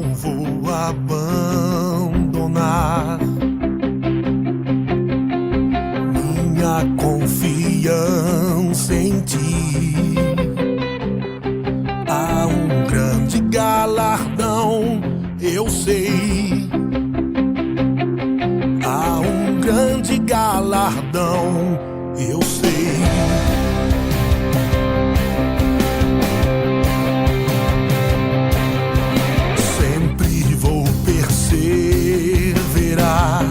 não vou abandonar minha confiança em ti. Há um grande galardão, eu sei. Há um grande galardão, eu sei. Sempre vou perseverar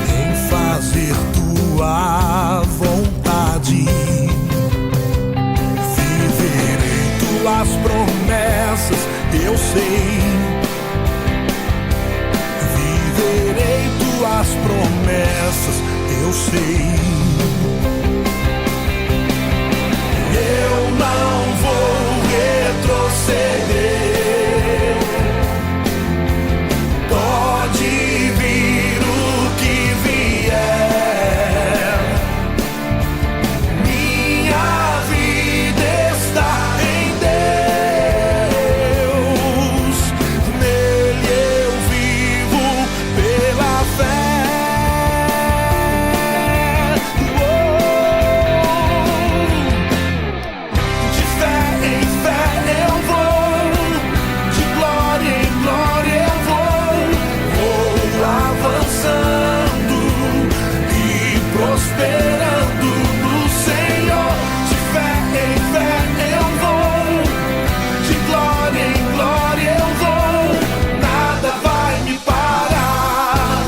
em fazer tua vontade. Viverei tuas promessas, eu sei. Viverei tuas promessas, eu sei. Eu não vou retroceder. Pode vir o que vier. Minha vida está em Deus. Nele eu vivo pela fé. De fé em fé eu vou, de glória em glória eu vou avançando e prosperando no Senhor. De fé em fé eu vou, de glória em glória eu vou, nada vai me parar.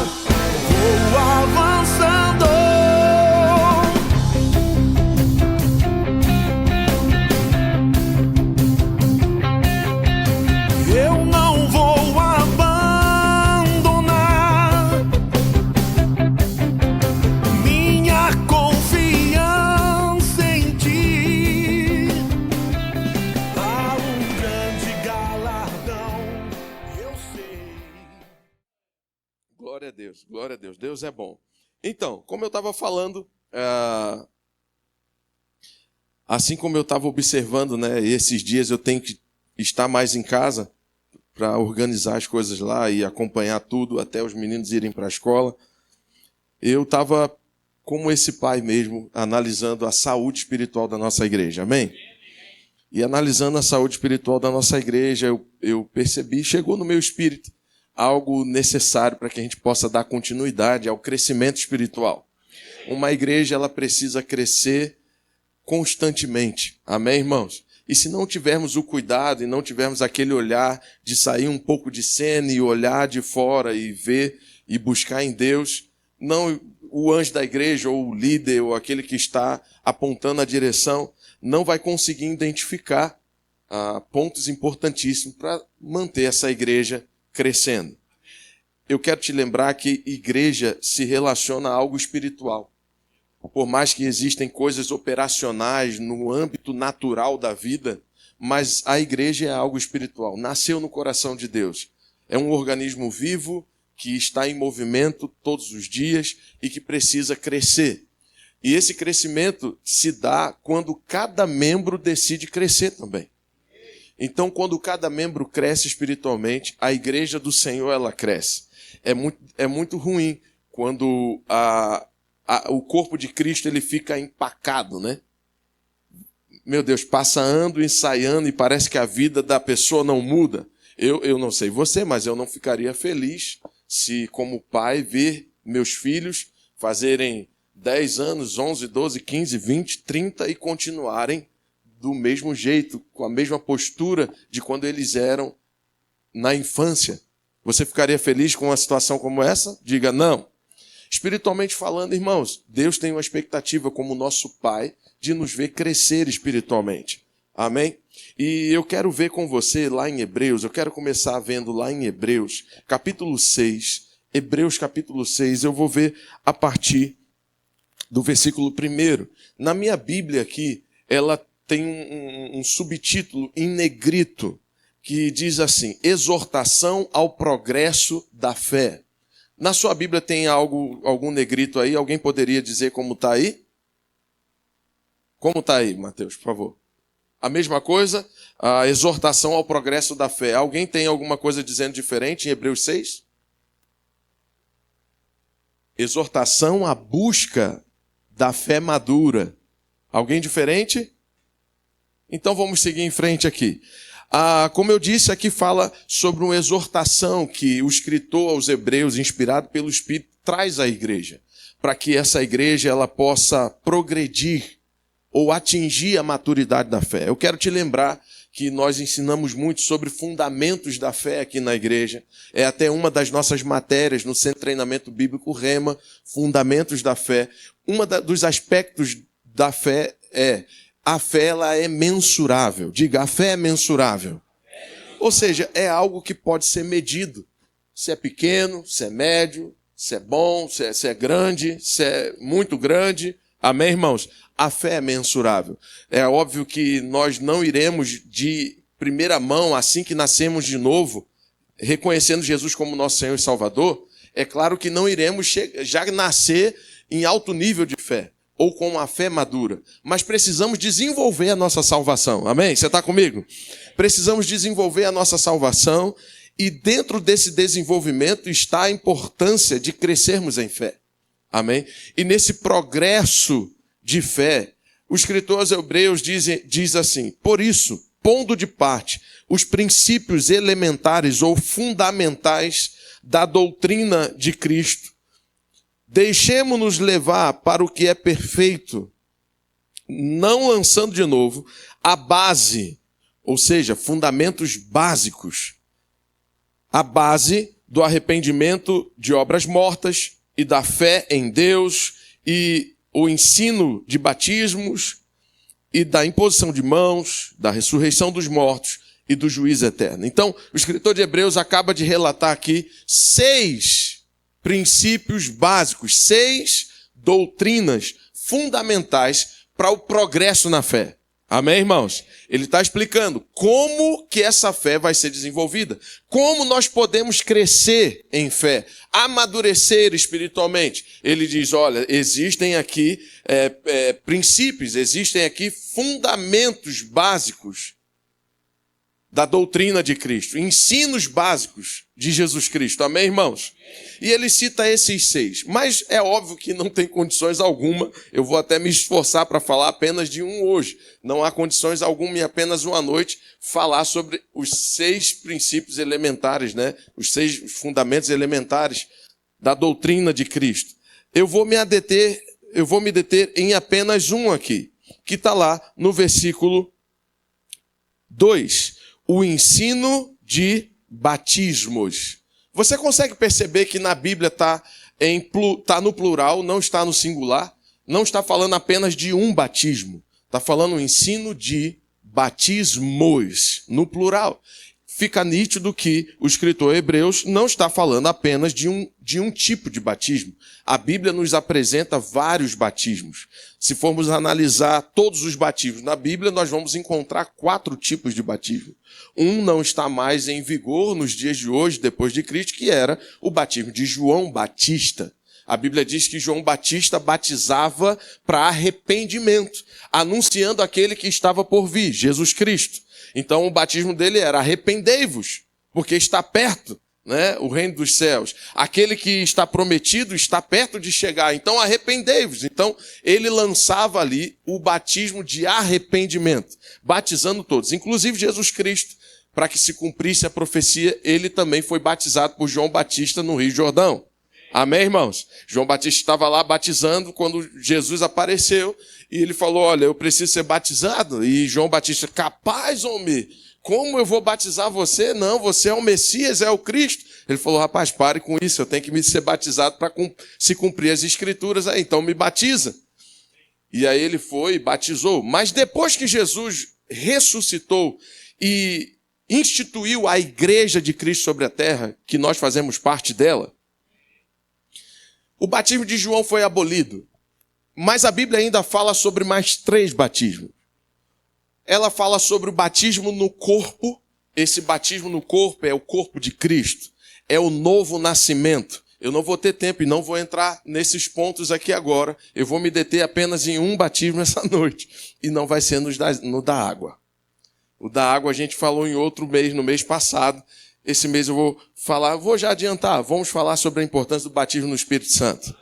Vou avançando. Eu não vou abandonar minha confiança em ti. Há um grande galardão, eu sei. Glória a Deus, glória a Deus. Deus é bom. Então, como eu estava falando, assim como eu estava observando, né, esses dias eu tenho que estar mais em casa para organizar as coisas lá e acompanhar tudo até os meninos irem para a escola. Eu estava, como esse pai mesmo, analisando a saúde espiritual da nossa igreja, amém? E analisando a saúde espiritual da nossa igreja, eu percebi, chegou no meu espírito, algo necessário para que a gente possa dar continuidade ao crescimento espiritual. Uma igreja, ela precisa crescer constantemente, amém, irmãos? E se não tivermos o cuidado e não tivermos aquele olhar de sair um pouco de cena e olhar de fora e ver e buscar em Deus, não o anjo da igreja ou o líder ou aquele que está apontando a direção não vai conseguir identificar pontos importantíssimos para manter essa igreja crescendo. Eu quero te lembrar que igreja se relaciona a algo espiritual. Por mais que existem coisas operacionais no âmbito natural da vida, mas a igreja é algo espiritual. Nasceu no coração de Deus. É um organismo vivo que está em movimento todos os dias e que precisa crescer. E esse crescimento se dá quando cada membro decide crescer também. Então, quando cada membro cresce espiritualmente, a igreja do Senhor, ela cresce. É muito ruim quando o corpo de Cristo ele fica empacado, né? Meu Deus, passa ano ensaiando e parece que a vida da pessoa não muda. Eu não sei você, mas eu não ficaria feliz se, como pai, ver meus filhos fazerem 10 anos, 11, 12, 15, 20, 30 e continuarem do mesmo jeito, com a mesma postura de quando eles eram na infância. Você ficaria feliz com uma situação como essa? Diga não. Espiritualmente falando, irmãos, Deus tem uma expectativa como nosso Pai de nos ver crescer espiritualmente. Amém? E eu quero ver com você lá em Hebreus, eu quero começar vendo lá em Hebreus, capítulo 6. Hebreus capítulo 6, eu vou ver a partir do versículo 1. Na minha Bíblia aqui, ela tem um subtítulo em negrito, que diz assim, exortação ao progresso da fé. Na sua Bíblia tem algum negrito aí? Alguém poderia dizer como está aí? Como está aí, Mateus, por favor? A mesma coisa, a exortação ao progresso da fé. Alguém tem alguma coisa dizendo diferente em Hebreus 6? Exortação à busca da fé madura. Alguém diferente? Então vamos seguir em frente aqui. Como eu disse, aqui fala sobre uma exortação que o escritor aos Hebreus, inspirado pelo Espírito, traz à igreja, para que essa igreja ela possa progredir ou atingir a maturidade da fé. Eu quero te lembrar que nós ensinamos muito sobre fundamentos da fé aqui na igreja. É até uma das nossas matérias no Centro de Treinamento Bíblico Rema, Fundamentos da Fé. Dos aspectos da fé é a fé ela é mensurável. Diga, a fé é mensurável. Ou seja, é algo que pode ser medido. Se é pequeno, se é médio, se é bom, se é grande, se é muito grande. Amém, irmãos? A fé é mensurável. É óbvio que nós não iremos de primeira mão, assim que nascemos de novo, reconhecendo Jesus como nosso Senhor e Salvador, é claro que não iremos já nascer em alto nível de fé, ou com uma fé madura. Mas precisamos desenvolver a nossa salvação. Amém? Você está comigo? Precisamos desenvolver a nossa salvação e dentro desse desenvolvimento está a importância de crescermos em fé. Amém? E nesse progresso de fé, o escritor aos Hebreus diz assim: por isso, pondo de parte os princípios elementares ou fundamentais da doutrina de Cristo, deixemo-nos levar para o que é perfeito, não lançando de novo a base, ou seja, fundamentos básicos, a base do arrependimento de obras mortas e da fé em Deus e o ensino de batismos e da imposição de mãos, da ressurreição dos mortos e do juízo eterno. Então, o escritor de Hebreus acaba de relatar aqui 6 princípios básicos, 6 doutrinas fundamentais para o progresso na fé. Amém, irmãos? Ele está explicando como que essa fé vai ser desenvolvida, como nós podemos crescer em fé, amadurecer espiritualmente. Ele diz, olha, existem aqui princípios, existem aqui fundamentos básicos da doutrina de Cristo, ensinos básicos de Jesus Cristo. Amém, irmãos? E ele cita esses 6. Mas é óbvio que não tem condições alguma. Eu vou até me esforçar para falar apenas de um hoje. Não há condições alguma em apenas uma noite falar sobre os 6 princípios elementares, né? Os 6 fundamentos elementares da doutrina de Cristo. Eu vou me deter em apenas um aqui, que está lá no versículo 2. O ensino de batismos. Você consegue perceber que na Bíblia está no plural, não está no singular? Não está falando apenas de um batismo. Está falando o ensino de batismos, no plural. Fica nítido que o escritor Hebreus não está falando apenas de um tipo de batismo. A Bíblia nos apresenta vários batismos. Se formos analisar todos os batismos na Bíblia, nós vamos encontrar 4 tipos de batismo. Um não está mais em vigor nos dias de hoje, depois de Cristo, que era o batismo de João Batista. A Bíblia diz que João Batista batizava para arrependimento, anunciando aquele que estava por vir, Jesus Cristo. Então o batismo dele era arrependei-vos, porque está perto, né, o reino dos céus. Aquele que está prometido está perto de chegar, então arrependei-vos. Então ele lançava ali o batismo de arrependimento, batizando todos, inclusive Jesus Cristo, para que se cumprisse a profecia, ele também foi batizado por João Batista no Rio Jordão. Amém, irmãos? João Batista estava lá batizando quando Jesus apareceu e ele falou, olha, eu preciso ser batizado. E João Batista, capaz, homem, como eu vou batizar você? Não, você é o Messias, é o Cristo. Ele falou, rapaz, pare com isso, eu tenho que me ser batizado para se cumprir as escrituras aí, então me batiza. E aí ele foi e batizou. Mas depois que Jesus ressuscitou e instituiu a igreja de Cristo sobre a terra, que nós fazemos parte dela, o batismo de João foi abolido, mas a Bíblia ainda fala sobre mais 3 batismos. Ela fala sobre o batismo no corpo. Esse batismo no corpo é o corpo de Cristo, é o novo nascimento. Eu não vou ter tempo e não vou entrar nesses pontos aqui agora. Eu vou me deter apenas em um batismo essa noite, e não vai ser no da água. O da água a gente falou em outro mês, no mês passado. Esse mês eu vou já adiantar, vamos falar sobre a importância do batismo no Espírito Santo.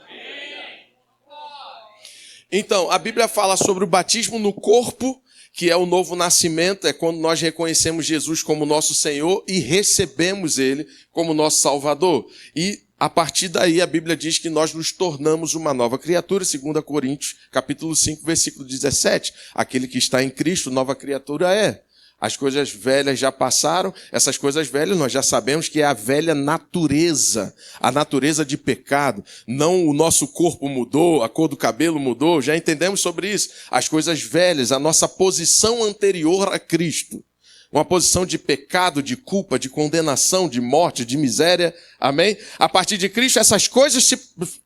Então, a Bíblia fala sobre o batismo no corpo, que é o novo nascimento, é quando nós reconhecemos Jesus como nosso Senhor e recebemos Ele como nosso Salvador. E a partir daí a Bíblia diz que nós nos tornamos uma nova criatura, 2 Coríntios, capítulo 5, versículo 17. Aquele que está em Cristo, nova criatura é. As coisas velhas já passaram, essas coisas velhas nós já sabemos que é a velha natureza, a natureza de pecado. Não o nosso corpo mudou, a cor do cabelo mudou, já entendemos sobre isso. As coisas velhas, a nossa posição anterior a Cristo. Uma posição de pecado, de culpa, de condenação, de morte, de miséria. Amém? A partir de Cristo essas coisas se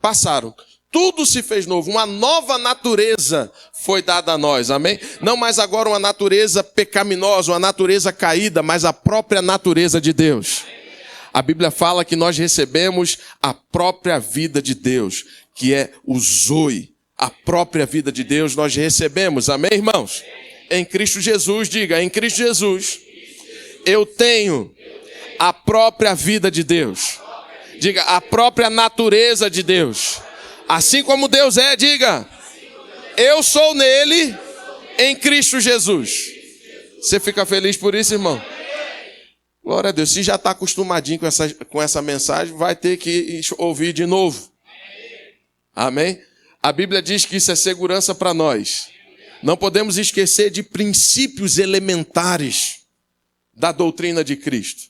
passaram. Tudo se fez novo, uma nova natureza foi dada a nós, amém? Não mais agora uma natureza pecaminosa, uma natureza caída, mas a própria natureza de Deus. A Bíblia fala que nós recebemos a própria vida de Deus, que é o Zoe. A própria vida de Deus nós recebemos, amém, irmãos? Em Cristo Jesus, diga, em Cristo Jesus, eu tenho a própria vida de Deus. Diga, a própria natureza de Deus. Assim como Deus é, diga, eu sou nele, em Cristo Jesus. Você fica feliz por isso, irmão? Glória a Deus. Se já está acostumadinho com essa mensagem, vai ter que ouvir de novo. Amém? A Bíblia diz que isso é segurança para nós. Não podemos esquecer de princípios elementares da doutrina de Cristo.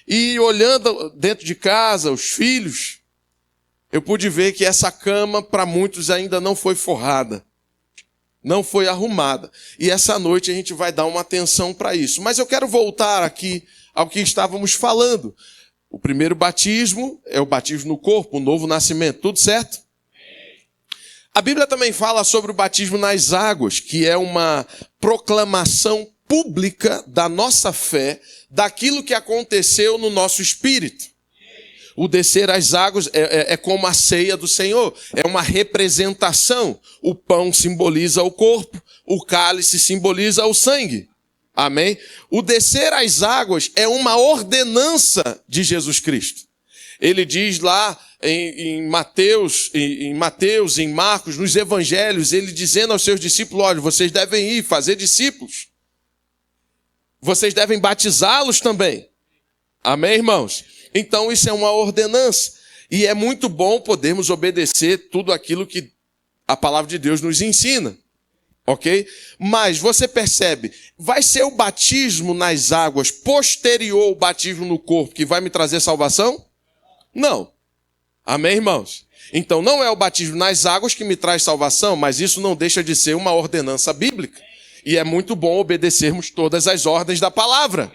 E olhando dentro de casa, os filhos, eu pude ver que essa cama, para muitos, ainda não foi forrada. Não foi arrumada. E essa noite a gente vai dar uma atenção para isso. Mas eu quero voltar aqui ao que estávamos falando. O primeiro batismo é o batismo no corpo, o novo nascimento. Tudo certo? A Bíblia também fala sobre o batismo nas águas, que é uma proclamação pública da nossa fé, daquilo que aconteceu no nosso espírito. O descer às águas é como a ceia do Senhor, é uma representação. O pão simboliza o corpo, o cálice simboliza o sangue. Amém? O descer às águas é uma ordenança de Jesus Cristo. Ele diz lá em Mateus, em Marcos, nos evangelhos, ele dizendo aos seus discípulos, olha, vocês devem ir fazer discípulos. Vocês devem batizá-los também. Amém, irmãos? Então isso é uma ordenança. E é muito bom podermos obedecer tudo aquilo que a palavra de Deus nos ensina. Ok? Mas você percebe, vai ser o batismo nas águas posterior ao batismo no corpo que vai me trazer salvação? Não. Amém, irmãos? Então não é o batismo nas águas que me traz salvação, mas isso não deixa de ser uma ordenança bíblica. E é muito bom obedecermos todas as ordens da palavra.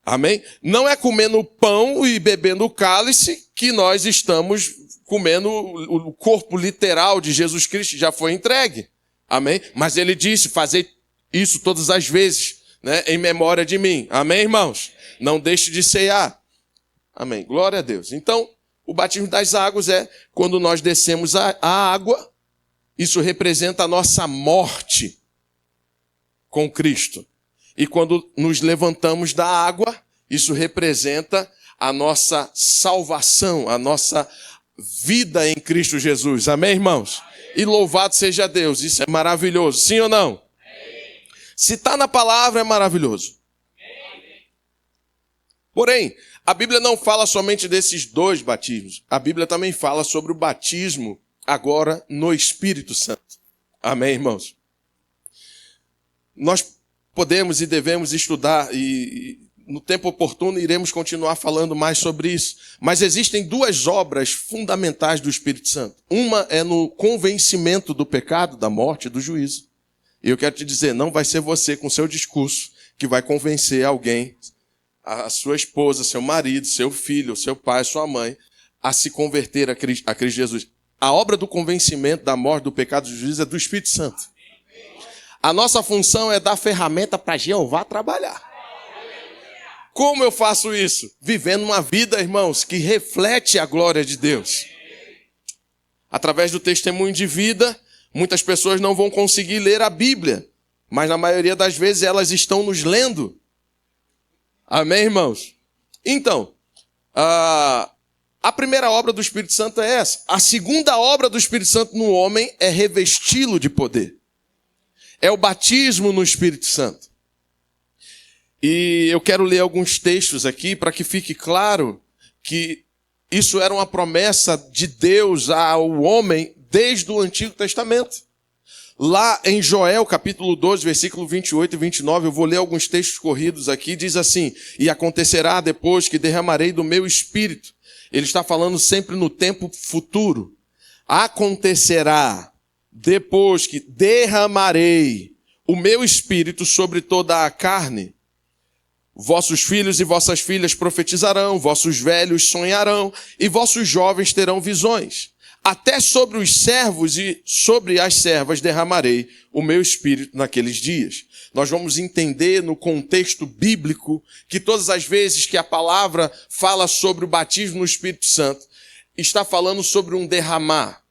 Amém? Não é comendo pão e bebendo o cálice que nós estamos comendo o corpo literal de Jesus Cristo, que já foi entregue. Amém? Mas ele disse, fazer isso todas as vezes, né, em memória de mim. Amém, irmãos? Não deixe de ceiar. Amém. Glória a Deus. Então, o batismo das águas é quando nós descemos a água, isso representa a nossa morte com Cristo. E quando nos levantamos da água, isso representa a nossa salvação, a nossa vida em Cristo Jesus. Amém, irmãos? E louvado seja Deus. Isso é maravilhoso. Sim ou não? Se está na palavra, é maravilhoso. Porém, a Bíblia não fala somente desses dois batismos. A Bíblia também fala sobre o batismo agora no Espírito Santo. Amém, irmãos? Nós podemos e devemos estudar e no tempo oportuno iremos continuar falando mais sobre isso. Mas existem duas obras fundamentais do Espírito Santo. Uma é no convencimento do pecado, da morte e do juízo. E eu quero te dizer, não vai ser você com seu discurso que vai convencer alguém, a sua esposa, seu marido, seu filho, seu pai, sua mãe, a se converter a Cristo Jesus. A obra do convencimento da morte, do pecado e do juízo é do Espírito Santo. A nossa função é dar ferramenta para Jeová trabalhar. Como eu faço isso? Vivendo uma vida, irmãos, que reflete a glória de Deus. Através do testemunho de vida, muitas pessoas não vão conseguir ler a Bíblia. mas na maioria das vezes elas estão nos lendo. Amém, irmãos? Então, a primeira obra do Espírito Santo é essa. A segunda obra do Espírito Santo no homem é revesti-lo de poder. É o batismo no Espírito Santo. E eu quero ler alguns textos aqui para que fique claro que isso era uma promessa de Deus ao homem desde o Antigo Testamento. Lá em Joel, capítulo 12, versículo 28 e 29, eu vou ler alguns textos corridos aqui, diz assim: e acontecerá depois que derramarei do meu espírito. Ele está falando sempre no tempo futuro. Acontecerá depois que derramarei o meu espírito sobre toda a carne. Vossos filhos e vossas filhas profetizarão, vossos velhos sonharão, e vossos jovens terão visões. Até sobre os servos e sobre as servas derramarei o meu espírito naqueles dias. Nós vamos entender no contexto bíblico que todas as vezes que a palavra fala sobre o batismo no Espírito Santo, está falando sobre um derramar,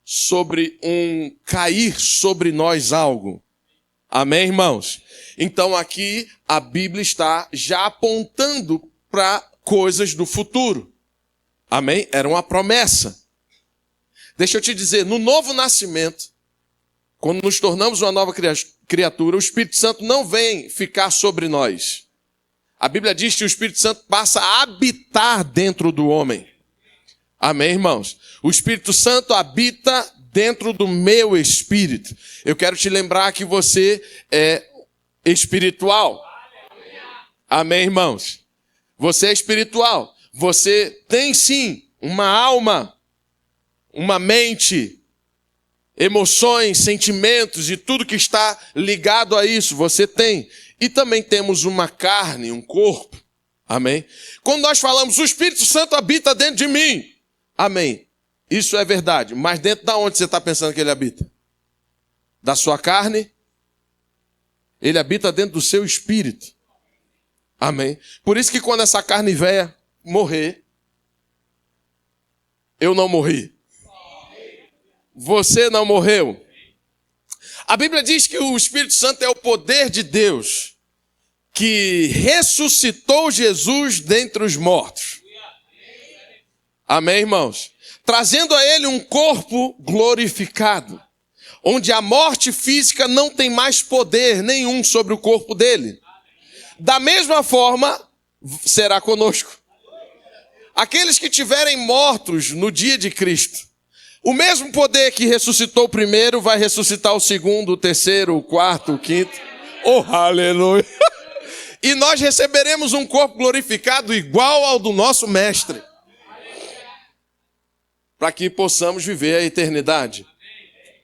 sobre um cair sobre nós algo. Amém, irmãos? Então aqui a Bíblia está já apontando para coisas do futuro. Amém? Era uma promessa. Deixa eu te dizer, no novo nascimento, quando nos tornamos uma nova criatura, o Espírito Santo não vem ficar sobre nós. A Bíblia diz que o Espírito Santo passa a habitar dentro do homem. Amém, irmãos? O Espírito Santo habita dentro do meu espírito. Eu quero te lembrar que você é espiritual. Amém, irmãos? Você é espiritual. Você tem sim uma alma, uma mente, emoções, sentimentos e tudo que está ligado a isso, você tem. E também temos uma carne, um corpo. Amém? Quando nós falamos, o Espírito Santo habita dentro de mim. Amém. Isso é verdade. Mas dentro de onde você está pensando que ele habita? Da sua carne? Ele habita dentro do seu espírito. Amém? Por isso que quando essa carne velha morrer, eu não morri. Você não morreu. A Bíblia diz que o Espírito Santo é o poder de Deus que ressuscitou Jesus dentre os mortos. Amém, irmãos? Trazendo a ele um corpo glorificado, onde a morte física não tem mais poder nenhum sobre o corpo dele. Da mesma forma, será conosco. Aqueles que tiverem mortos no dia de Cristo, o mesmo poder que ressuscitou o primeiro vai ressuscitar o segundo, o terceiro, o quarto, o quinto. Oh, aleluia! E nós receberemos um corpo glorificado igual ao do nosso mestre, para que possamos viver a eternidade.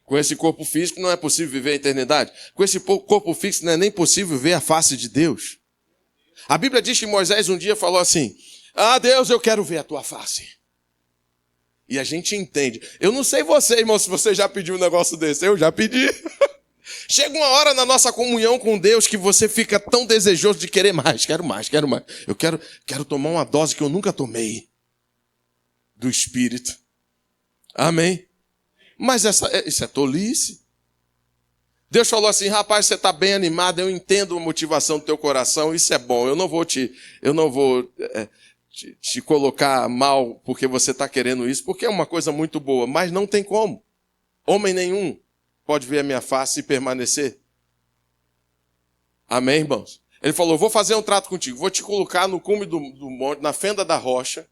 Com esse corpo físico não é possível viver a eternidade. Com esse corpo físico não é nem possível ver a face de Deus. A Bíblia diz que Moisés um dia falou assim: ah, Deus, eu quero ver a tua face. E a gente entende. Eu não sei você, irmão, se você já pediu um negócio desse. Eu já pedi. Chega uma hora na nossa comunhão com Deus que você fica tão desejoso de querer mais. Quero mais, quero mais. Eu quero tomar uma dose que eu nunca tomei do Espírito. Amém? Mas isso é tolice. Deus falou assim: rapaz, você está bem animado, eu entendo a motivação do teu coração, isso é bom. Eu não vou te colocar mal porque você está querendo isso, porque é uma coisa muito boa, mas não tem como. Homem nenhum pode ver a minha face e permanecer. Amém, irmãos? Ele falou: vou fazer um trato contigo, vou te colocar no cume do monte, na fenda da rocha,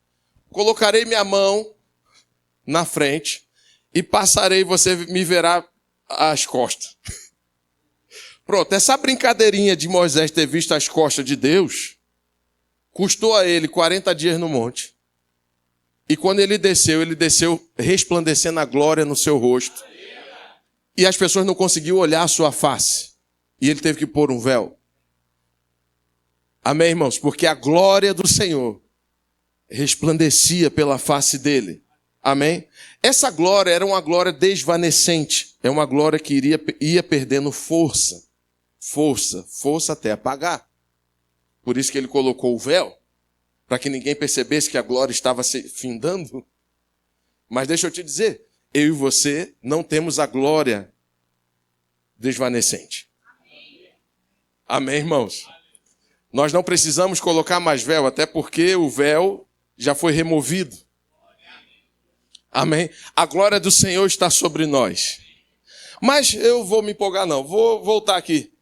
colocarei minha mão na frente e passarei, você me verá as costas. Pronto, essa brincadeirinha de Moisés ter visto as costas de Deus custou a ele 40 dias no monte. E quando ele desceu resplandecendo a glória no seu rosto. E as pessoas não conseguiam olhar a sua face. E ele teve que pôr um véu. Amém, irmãos? Porque a glória do Senhor resplandecia pela face dele. Amém? Essa glória era uma glória desvanecente. É uma glória que ia perdendo força. Força até apagar. Por isso que ele colocou o véu, para que ninguém percebesse que a glória estava se findando. Mas deixa eu te dizer, eu e você não temos a glória desvanecente. Amém, irmãos? Nós não precisamos colocar mais véu, até porque o véu já foi removido. Amém? A glória do Senhor está sobre nós. Mas eu vou me empolgar não, vou voltar aqui.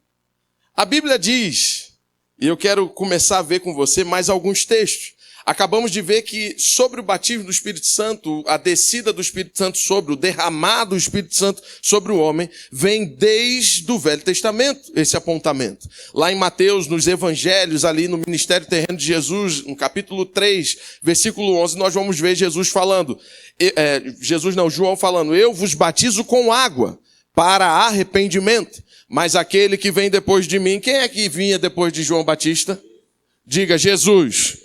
A Bíblia diz, e eu quero começar a ver com você mais alguns textos. Acabamos de ver que sobre o batismo do Espírito Santo, a descida do Espírito Santo sobre o derramado do Espírito Santo sobre o homem, vem desde o Velho Testamento, esse apontamento. Lá em Mateus, nos Evangelhos, ali no ministério terreno de Jesus, no capítulo 3, versículo 11, nós vamos ver Jesus falando, João falando, eu vos batizo com água para arrependimento, mas aquele que vem depois de mim, quem é que vinha depois de João Batista? Diga, Jesus.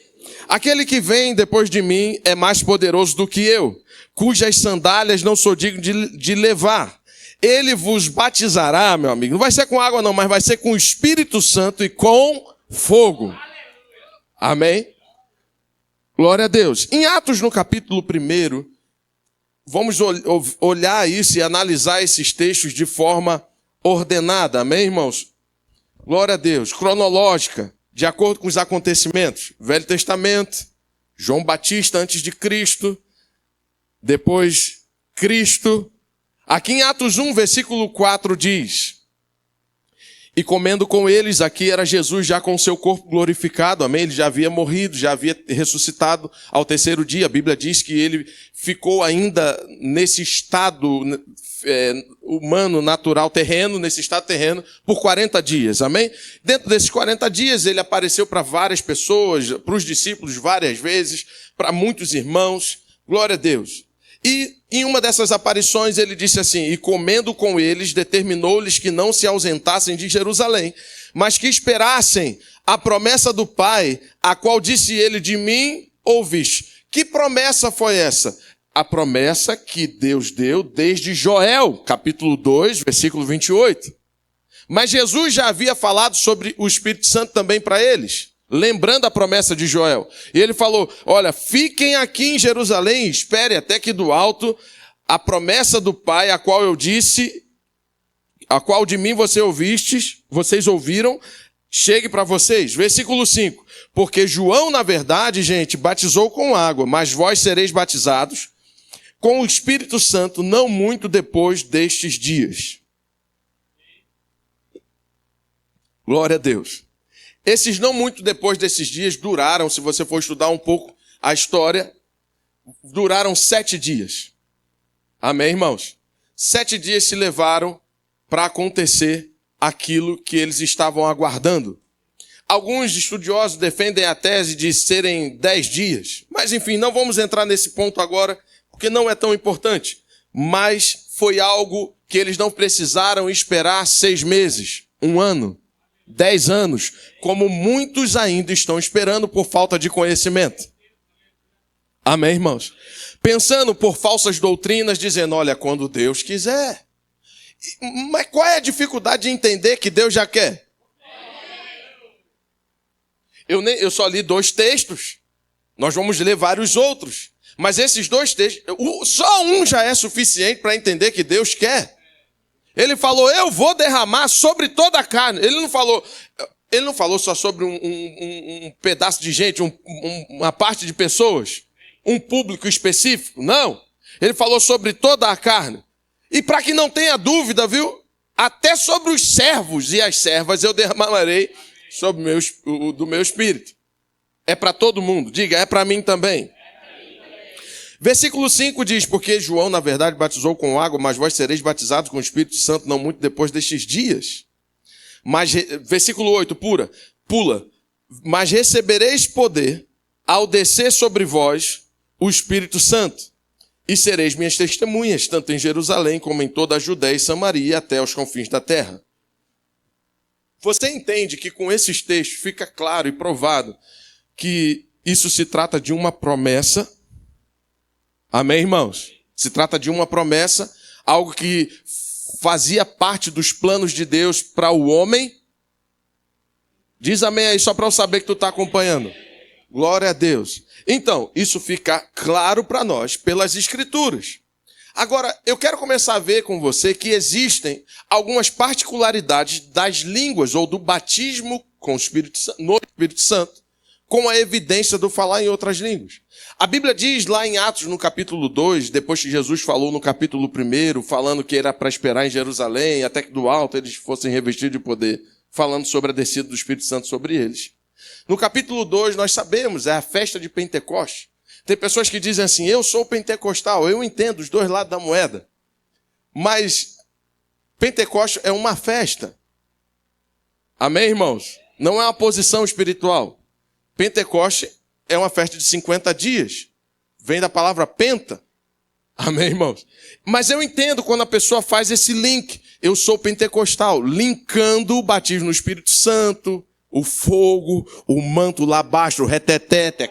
Aquele que vem depois de mim é mais poderoso do que eu, cujas sandálias não sou digno de levar. Ele vos batizará, meu amigo. Não vai ser com água não, mas vai ser com o Espírito Santo e com fogo. Amém? Glória a Deus. Em Atos, no capítulo 1, vamos olhar isso e analisar esses textos de forma ordenada. Amém, irmãos? Glória a Deus. Cronológica. De acordo com os acontecimentos, Velho Testamento, João Batista antes de Cristo, depois Cristo. Aqui em Atos 1, versículo 4 diz, e comendo com eles, aqui era Jesus já com o seu corpo glorificado, amém? Ele já havia morrido, já havia ressuscitado ao terceiro dia. A Bíblia diz que ele ficou ainda nesse estado humano, natural, terreno, nesse estado terreno, por 40 dias, amém? Dentro desses 40 dias, ele apareceu para várias pessoas, para os discípulos várias vezes, para muitos irmãos, glória a Deus. E em uma dessas aparições ele disse assim, e comendo com eles, determinou-lhes que não se ausentassem de Jerusalém, mas que esperassem a promessa do Pai, a qual disse ele, de mim ouviste. Que promessa foi essa? A promessa que Deus deu desde Joel, capítulo 2, versículo 28. Mas Jesus já havia falado sobre o Espírito Santo também para eles, lembrando a promessa de Joel. E ele falou, olha, fiquem aqui em Jerusalém, espere até que do alto a promessa do Pai, a qual eu disse, a qual de mim vocês ouviram, chegue para vocês. Versículo 5. Porque João, na verdade, gente, batizou com água, mas vós sereis batizados com o Espírito Santo não muito depois destes dias. Glória a Deus. Esses não muito depois desses dias duraram, se você for estudar um pouco a história, duraram 7 dias. Amém, irmãos? 7 dias se levaram para acontecer aquilo que eles estavam aguardando. Alguns estudiosos defendem a tese de serem 10 dias. Mas, enfim, não vamos entrar nesse ponto agora, porque não é tão importante. Mas foi algo que eles não precisaram esperar 6 meses, 1 ano, 10 anos, como muitos ainda estão esperando por falta de conhecimento. Amém, irmãos? Pensando por falsas doutrinas, dizendo, olha, quando Deus quiser. Mas qual é a dificuldade de entender que Deus já quer? Eu só li 2 textos. Nós vamos ler vários outros. Mas esses 2 textos, só um já é suficiente para entender que Deus quer. Ele falou, eu vou derramar sobre toda a carne. Ele não falou só sobre um pedaço de gente, uma parte de pessoas, um público específico. Não. Ele falou sobre toda a carne. E para que não tenha dúvida, viu? Até sobre os servos e as servas eu derramarei sobre do meu espírito. É para todo mundo. Diga, é para mim também. Versículo 5 diz, porque João, na verdade, batizou com água, mas vós sereis batizados com o Espírito Santo não muito depois destes dias. Mas, versículo 8, pula. Mas recebereis poder ao descer sobre vós o Espírito Santo. E sereis minhas testemunhas, tanto em Jerusalém como em toda a Judéia e Samaria, até os confins da terra. Você entende que com esses textos fica claro e provado que isso se trata de uma promessa. Amém, irmãos? Se trata de uma promessa, algo que fazia parte dos planos de Deus para o homem. Diz amém aí, só para eu saber que tu está acompanhando. Glória a Deus. Então, isso fica claro para nós pelas Escrituras. Agora, eu quero começar a ver com você que existem algumas particularidades das línguas ou do batismo com o Espírito Santo, no Espírito Santo, com a evidência do falar em outras línguas. A Bíblia diz lá em Atos, no capítulo 2, depois que Jesus falou no capítulo 1, falando que era para esperar em Jerusalém, até que do alto eles fossem revestidos de poder, falando sobre a descida do Espírito Santo sobre eles. No capítulo 2, nós sabemos, é a festa de Pentecostes. Tem pessoas que dizem assim, eu sou pentecostal, eu entendo os dois lados da moeda. Mas Pentecostes é uma festa. Amém, irmãos? Não é uma posição espiritual. Pentecoste é uma festa de 50 dias. Vem da palavra penta. Amém, irmãos? Mas eu entendo quando a pessoa faz esse link. Eu sou pentecostal, linkando o batismo no Espírito Santo, o fogo, o manto lá abaixo, o retetete,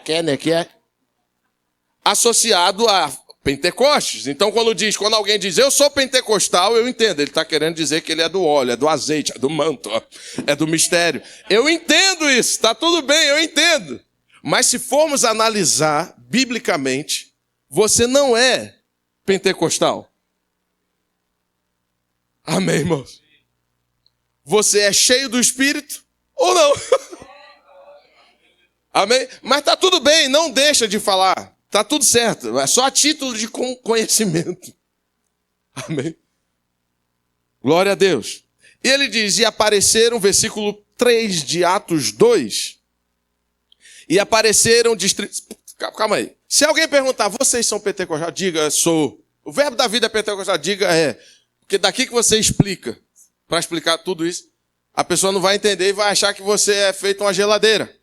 associado a Pentecostes. Então, quando alguém diz, eu sou pentecostal, eu entendo. Ele está querendo dizer que ele é do óleo, é do azeite, é do manto, é do mistério. Eu entendo isso, está tudo bem, eu entendo. Mas se formos analisar biblicamente, você não é pentecostal. Amém, irmãos? Você é cheio do Espírito ou não? Amém? Mas está tudo bem, não deixa de falar. Está tudo certo, é só a título de conhecimento. Amém? Glória a Deus. E ele diz, e apareceram, versículo 3 de Atos 2, e apareceram Calma aí. Se alguém perguntar, vocês são pentecostais? Diga, sou. O verbo da vida é pentecostal, diga, é. Porque daqui que você explica, para explicar tudo isso, a pessoa não vai entender e vai achar que você é feito uma geladeira.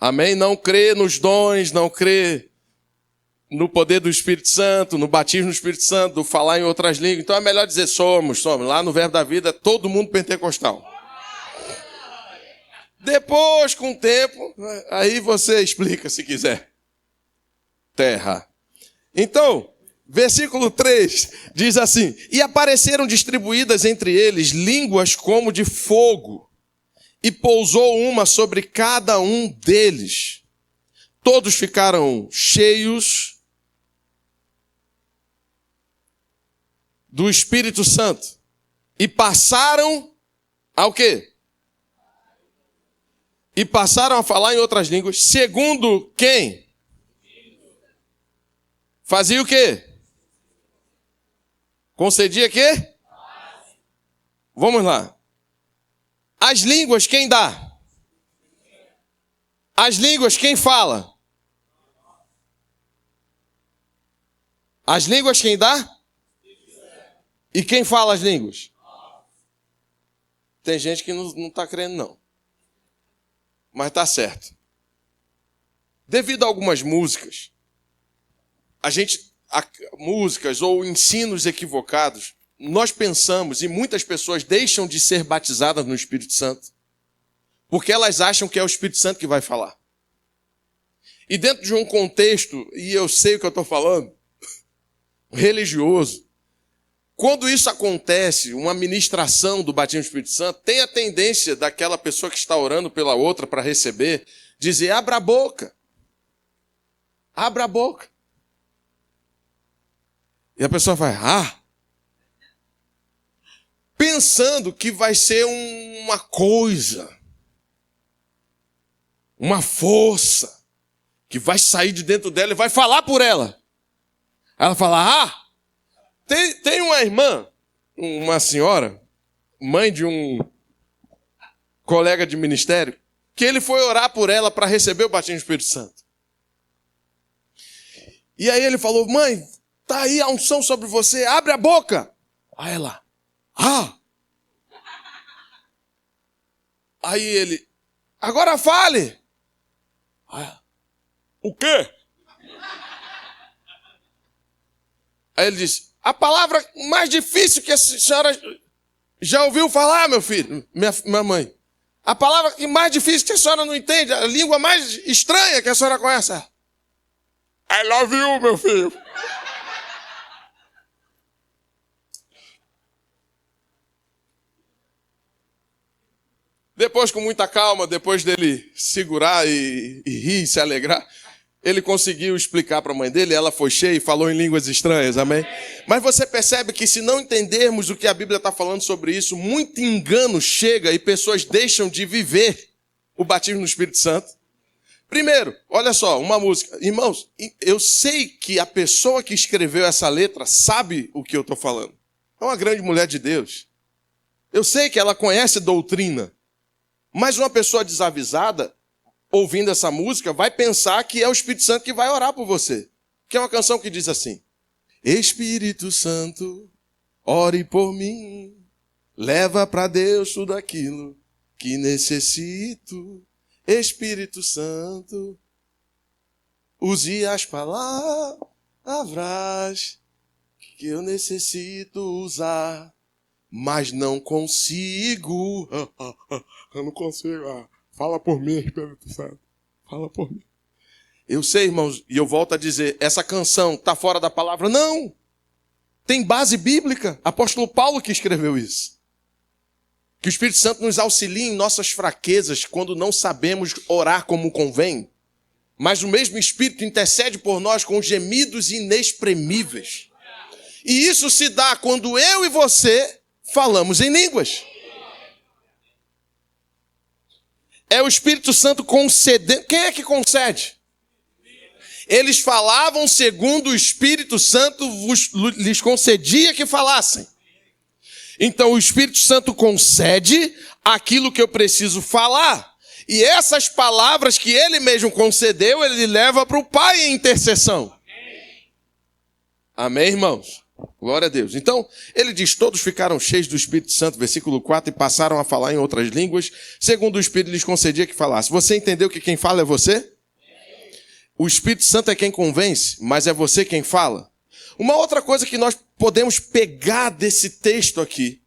Amém? Não crê nos dons, não crê no poder do Espírito Santo, no batismo do Espírito Santo, do falar em outras línguas. Então é melhor dizer somos. Lá no verbo da vida, todo mundo pentecostal. Depois, com o tempo, aí você explica se quiser. Terra. Então, versículo 3 diz assim, e apareceram distribuídas entre eles línguas como de fogo, e pousou uma sobre cada um deles. Todos ficaram cheios do Espírito Santo. E passaram ao quê? E passaram a falar em outras línguas, segundo quem? Fazia o quê? Concedia quê? Vamos lá. As línguas, quem dá? As línguas, quem fala? As línguas, quem dá? E quem fala as línguas? Tem gente que não está crendo, não. Mas está certo. Devido a algumas músicas, músicas ou ensinos equivocados, nós pensamos, e muitas pessoas deixam de ser batizadas no Espírito Santo, porque elas acham que é o Espírito Santo que vai falar. E dentro de um contexto, e eu sei o que eu estou falando, religioso, quando isso acontece, uma ministração do batismo do Espírito Santo, tem a tendência daquela pessoa que está orando pela outra para receber, dizer, abra a boca. Abra a boca. E a pessoa vai, pensando que vai ser uma coisa, uma força, que vai sair de dentro dela e vai falar por ela. Ela fala, tem uma irmã, uma senhora, mãe de um colega de ministério, que ele foi orar por ela para receber o batismo do Espírito Santo. E aí ele falou, mãe, tá aí a unção sobre você, abre a boca. Aí ela, Aí ele, agora fale. O quê? Aí ele disse, a palavra mais difícil que a senhora já ouviu falar, meu filho, minha mãe. A palavra mais difícil que a senhora não entende, a língua mais estranha que a senhora conhece. I love you, meu filho. Depois, com muita calma, depois dele segurar e rir, se alegrar, Ele conseguiu explicar para a mãe dele, ela foi cheia e falou em línguas estranhas, amém? Mas você percebe que se não entendermos o que a Bíblia está falando sobre isso, muito engano chega e pessoas deixam de viver o batismo no Espírito Santo. Primeiro, olha só, uma música. Irmãos, eu sei que a pessoa que escreveu essa letra sabe o que eu estou falando. É uma grande mulher de Deus. Eu sei que ela conhece doutrina. Mas uma pessoa desavisada, ouvindo essa música, vai pensar que é o Espírito Santo que vai orar por você. Que é uma canção que diz assim: Espírito Santo, ore por mim, leva para Deus tudo aquilo que necessito. Espírito Santo, use as palavras que eu necessito usar, mas não consigo. Eu não consigo. Fala por mim, Espírito Santo. Fala por mim. Eu sei, irmãos, e eu volto a dizer, essa canção está fora da palavra? Não. Tem base bíblica. Apóstolo Paulo que escreveu isso. Que o Espírito Santo nos auxilie em nossas fraquezas quando não sabemos orar como convém. Mas o mesmo Espírito intercede por nós com gemidos inexprimíveis. E isso se dá quando eu e você falamos em línguas. É o Espírito Santo concedendo. Quem é que concede? Eles falavam segundo o Espírito Santo lhes concedia que falassem. Então o Espírito Santo concede aquilo que eu preciso falar. E essas palavras que ele mesmo concedeu, ele leva para o Pai em intercessão. Amém, irmãos? Glória a Deus. Então, ele diz, todos ficaram cheios do Espírito Santo, versículo 4, e passaram a falar em outras línguas, segundo o Espírito lhes concedia que falasse. Você entendeu que quem fala é você? O Espírito Santo é quem convence, mas é você quem fala. Uma outra coisa que nós podemos pegar desse texto aqui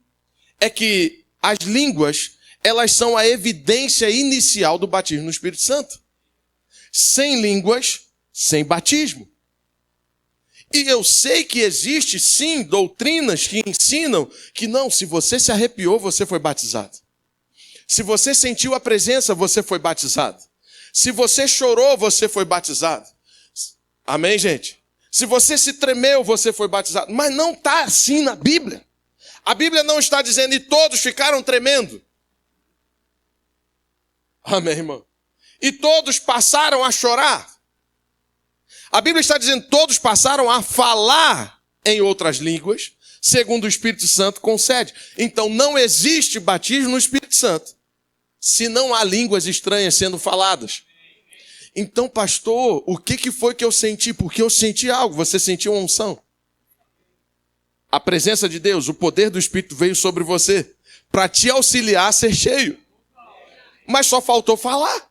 é que as línguas, elas são a evidência inicial do batismo no Espírito Santo. Sem línguas, sem batismo. E eu sei que existe, sim, doutrinas que ensinam que não, se você se arrepiou, você foi batizado. Se você sentiu a presença, você foi batizado. Se você chorou, você foi batizado. Amém, gente? Se você se tremeu, você foi batizado. Mas não está assim na Bíblia. A Bíblia não está dizendo, e todos ficaram tremendo. Amém, irmão? E todos passaram a chorar. A Bíblia está dizendo, todos passaram a falar em outras línguas, segundo o Espírito Santo concede. Então não existe batismo no Espírito Santo, se não há línguas estranhas sendo faladas. Então, pastor, o que foi que eu senti? Porque eu senti algo. Você sentiu uma unção? A presença de Deus, o poder do Espírito veio sobre você para te auxiliar a ser cheio. Mas só faltou falar.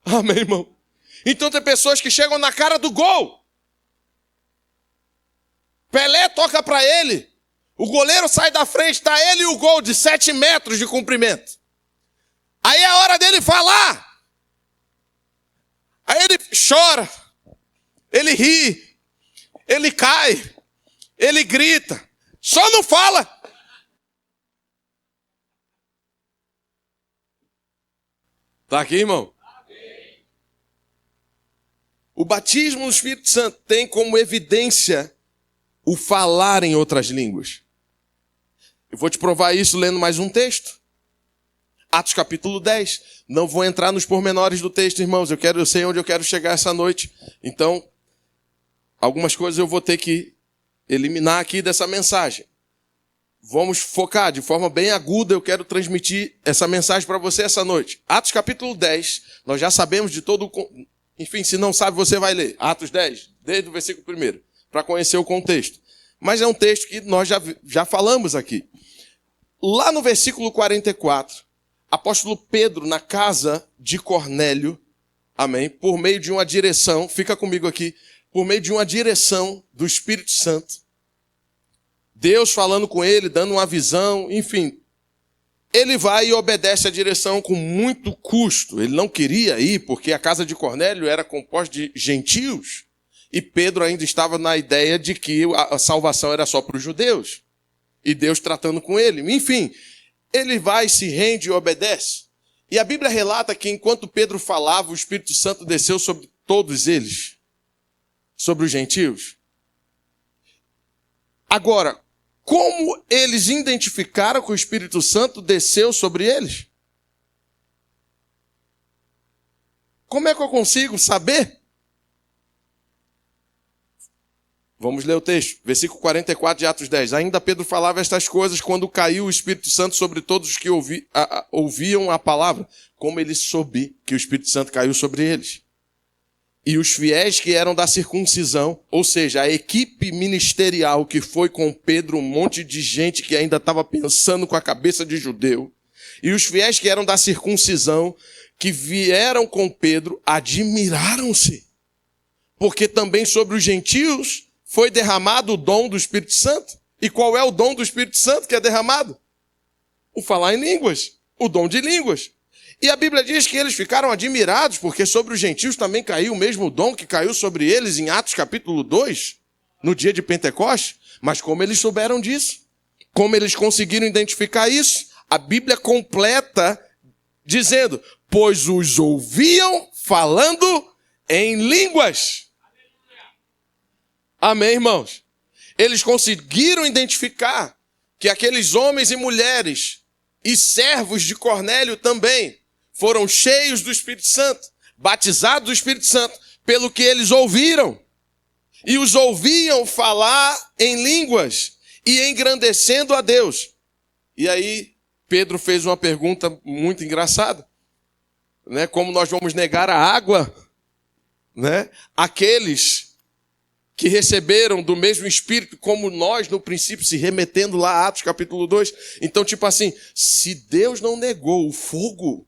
Amém, irmão? Então tem pessoas que chegam na cara do gol. Pelé toca para ele. O goleiro sai da frente, está ele e o gol de 7 metros de comprimento. Aí é a hora dele falar. Aí ele chora, ele ri, ele cai, ele grita, só não fala. Tá aqui, irmão? O batismo no Espírito Santo tem como evidência o falar em outras línguas. Eu vou te provar isso lendo mais um texto. Atos capítulo 10. Não vou entrar nos pormenores do texto, irmãos. Eu sei onde eu quero chegar essa noite. Então, algumas coisas eu vou ter que eliminar aqui dessa mensagem. Vamos focar de forma bem aguda. Eu quero transmitir essa mensagem para você essa noite. Atos capítulo 10. Nós já sabemos de todo o... Enfim, se não sabe, você vai ler. Atos 10, desde o versículo 1, para conhecer o contexto. Mas é um texto que nós já falamos aqui. Lá no versículo 44, apóstolo Pedro, na casa de Cornélio, amém, por meio de uma direção, fica comigo aqui, por meio de uma direção do Espírito Santo, Deus falando com ele, dando uma visão, enfim, ele vai e obedece a direção com muito custo. Ele não queria ir, porque a casa de Cornélio era composta de gentios, e Pedro ainda estava na ideia de que a salvação era só para os judeus, e Deus tratando com ele. Enfim, ele vai, se rende e obedece. E a Bíblia relata que enquanto Pedro falava, o Espírito Santo desceu sobre todos eles? Sobre os gentios? Agora, como eles identificaram que o Espírito Santo desceu sobre eles? Como é que eu consigo saber? Vamos ler o texto, versículo 44 de Atos 10. Ainda Pedro falava estas coisas quando caiu o Espírito Santo sobre todos os que ouviam a palavra. Como eles souberam que o Espírito Santo caiu sobre eles? E os fiéis que eram da circuncisão, ou seja, a equipe ministerial que foi com Pedro, um monte de gente que ainda estava pensando com a cabeça de judeu, e os fiéis que eram da circuncisão, que vieram com Pedro, admiraram-se, porque também sobre os gentios foi derramado o dom do Espírito Santo. E qual é o dom do Espírito Santo que é derramado? O falar em línguas, o dom de línguas. E a Bíblia diz que eles ficaram admirados, porque sobre os gentios também caiu o mesmo dom que caiu sobre eles em Atos capítulo 2, no dia de Pentecostes. Mas como eles souberam disso? Como eles conseguiram identificar isso? A Bíblia completa dizendo, pois os ouviam falando em línguas. Amém, irmãos? Eles conseguiram identificar que aqueles homens e mulheres e servos de Cornélio também foram cheios do Espírito Santo, batizados do Espírito Santo, pelo que eles ouviram. E os ouviam falar em línguas e engrandecendo a Deus. E aí Pedro fez uma pergunta muito engraçada, né? Como nós vamos negar a água, né? Aqueles que receberam do mesmo Espírito como nós no princípio, se remetendo lá a Atos capítulo 2. Então, tipo assim, se Deus não negou o fogo,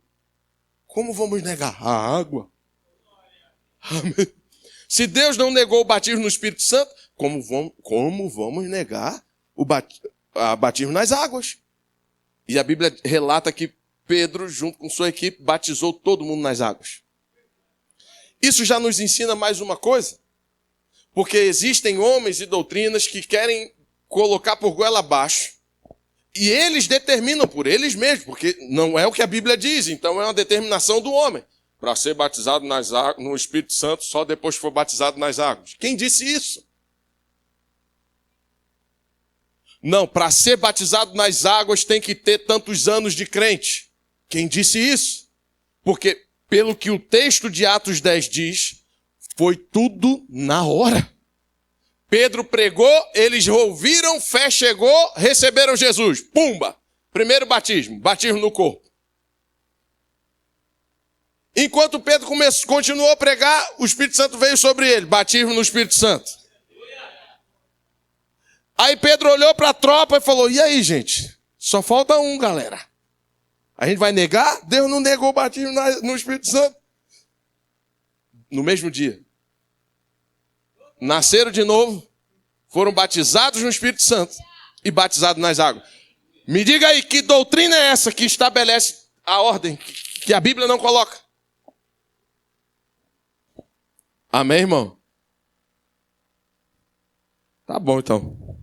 como vamos negar a água? Amém. Se Deus não negou o batismo no Espírito Santo, como vamos negar o batismo nas águas? E a Bíblia relata que Pedro, junto com sua equipe, batizou todo mundo nas águas. Isso já nos ensina mais uma coisa. Porque existem homens e doutrinas que querem colocar por goela abaixo. E eles determinam por eles mesmos, porque não é o que a Bíblia diz, então é uma determinação do homem. Para ser batizado no Espírito Santo, só depois que for batizado nas águas. Quem disse isso? Não, para ser batizado nas águas tem que ter tantos anos de crente. Quem disse isso? Porque, pelo que o texto de Atos 10 diz, foi tudo na hora. Pedro pregou, eles ouviram, fé chegou, receberam Jesus. Pumba! Primeiro batismo, batismo no corpo. Enquanto Pedro continuou a pregar, o Espírito Santo veio sobre ele, batismo no Espírito Santo. Aí Pedro olhou para a tropa e falou, e aí, gente? Só falta um, galera. A gente vai negar? Deus não negou o batismo no Espírito Santo. No mesmo dia. Nasceram de novo, foram batizados no Espírito Santo e batizados nas águas. Me diga aí, que doutrina é essa que estabelece a ordem que a Bíblia não coloca? Amém, irmão? Tá bom, então.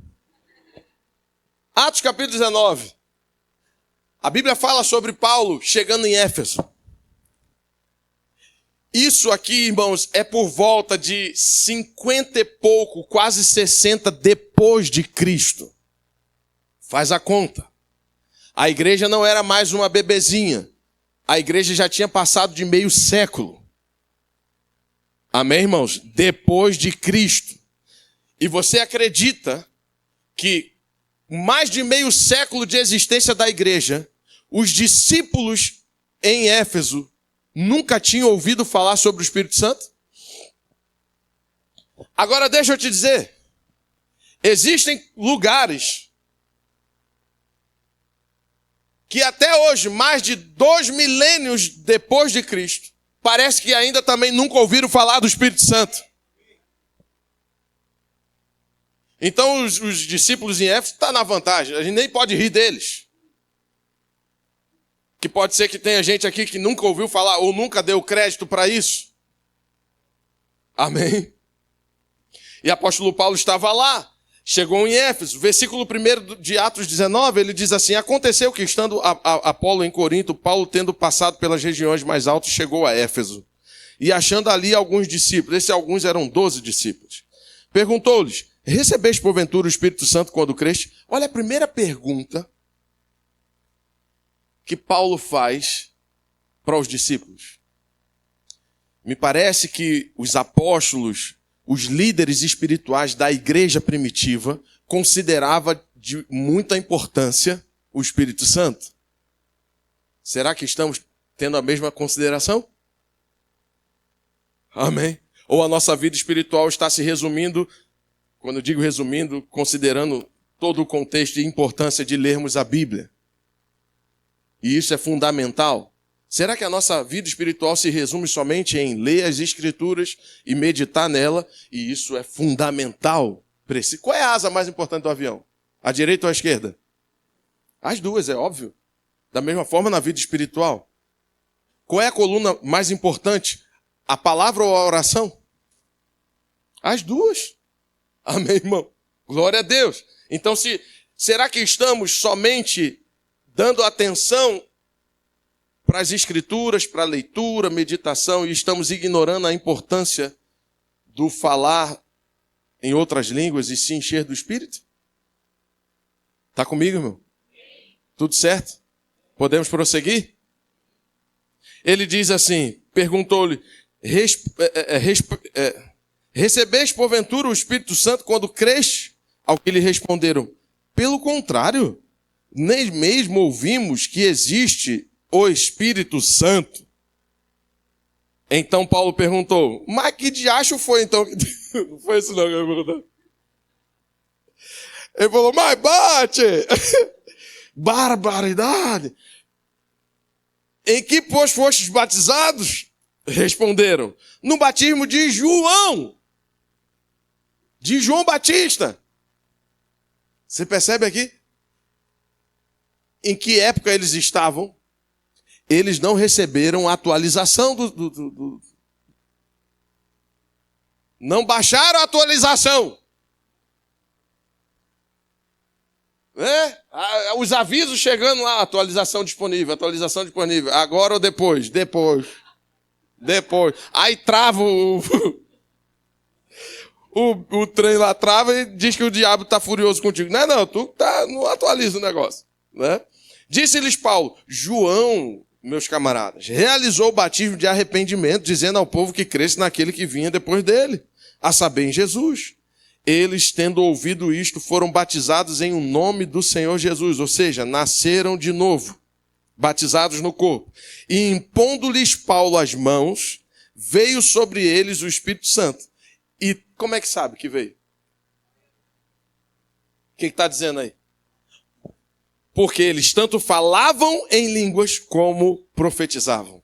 Atos capítulo 19. A Bíblia fala sobre Paulo chegando em Éfeso. Isso aqui, irmãos, é por volta de 50 e pouco, quase 60 depois de Cristo. Faz a conta. A igreja não era mais uma bebezinha. A igreja já tinha passado de meio século. Amém, irmãos? Depois de Cristo. E você acredita que mais de meio século de existência da igreja, os discípulos em Éfeso nunca tinham ouvido falar sobre o Espírito Santo? Agora deixa eu te dizer, existem lugares que até hoje, mais de 2 milênios depois de Cristo, parece que ainda também nunca ouviram falar do Espírito Santo. Então os discípulos em Éfeso estão na vantagem, a gente nem pode rir deles. Que pode ser que tenha gente aqui que nunca ouviu falar ou nunca deu crédito para isso. Amém? E o apóstolo Paulo estava lá, chegou em Éfeso. Versículo 1 de Atos 19, ele diz assim, aconteceu que estando Apolo em Corinto, Paulo tendo passado pelas regiões mais altas, chegou a Éfeso. e achando ali alguns discípulos, esses alguns eram 12 discípulos, perguntou-lhes: recebeste porventura o Espírito Santo quando creste? Olha a primeira pergunta que Paulo faz para os discípulos. Me parece que os apóstolos, os líderes espirituais da igreja primitiva, consideravam de muita importância o Espírito Santo. Será que estamos tendo a mesma consideração? Amém? Ou a nossa vida espiritual está se resumindo, quando eu digo resumindo, considerando todo o contexto e importância de lermos a Bíblia? E isso é fundamental. Será que a nossa vida espiritual se resume somente em ler as Escrituras e meditar nela? E isso é fundamental. Qual é a asa mais importante do avião? A direita ou a esquerda? As duas, é óbvio. Da mesma forma na vida espiritual. Qual é a coluna mais importante? A palavra ou a oração? As duas. Amém, irmão? Glória a Deus. Então, será que estamos somente dando atenção para as Escrituras, para a leitura, meditação, e estamos ignorando a importância do falar em outras línguas e se encher do Espírito? Está comigo, irmão? Tudo certo? Podemos prosseguir? Ele diz assim, perguntou-lhe: recebeste porventura o Espírito Santo quando creste? Ao que lhe responderam: pelo contrário, nem mesmo ouvimos que existe o Espírito Santo. Então Paulo perguntou: mas que diacho foi então? Não foi isso não que ele perguntou. Ele falou: mas bate! Barbaridade! Em que, pois, fostes batizados? Responderam: no batismo de João. De João Batista. Você percebe aqui? Em que época eles estavam? Eles não receberam a atualização Não baixaram a atualização. Os avisos chegando lá, atualização disponível. Agora ou depois? Depois. Aí trava o trem lá, trava e diz que o diabo está furioso contigo. Não, tu não atualiza o negócio. Né? Disse-lhes Paulo: João, meus camaradas, realizou o batismo de arrependimento, dizendo ao povo que cresce naquele que vinha depois dele, a saber, em Jesus. Eles, tendo ouvido isto, foram batizados em o nome do Senhor Jesus, ou seja, nasceram de novo, batizados no corpo. E impondo-lhes Paulo as mãos, veio sobre eles o Espírito Santo. E como é que sabe que veio? O que está dizendo aí? Porque eles tanto falavam em línguas como profetizavam.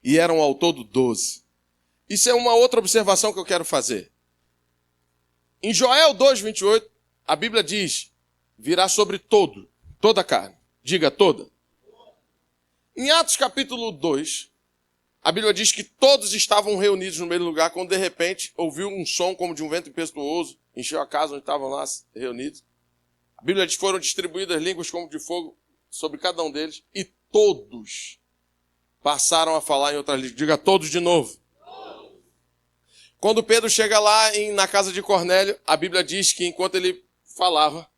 E eram ao todo 12. Isso é uma outra observação que eu quero fazer. Em Joel 2:28, a Bíblia diz: virá sobre toda a carne. Diga toda. Em Atos capítulo 2, a Bíblia diz que todos estavam reunidos no mesmo lugar, quando de repente ouviu um som como de um vento impetuoso, encheu a casa onde estavam lá reunidos. A Bíblia diz que foram distribuídas línguas como de fogo sobre cada um deles, e todos passaram a falar em outras línguas. Diga todos de novo. Quando Pedro chega lá na casa de Cornélio, a Bíblia diz que enquanto ele falava,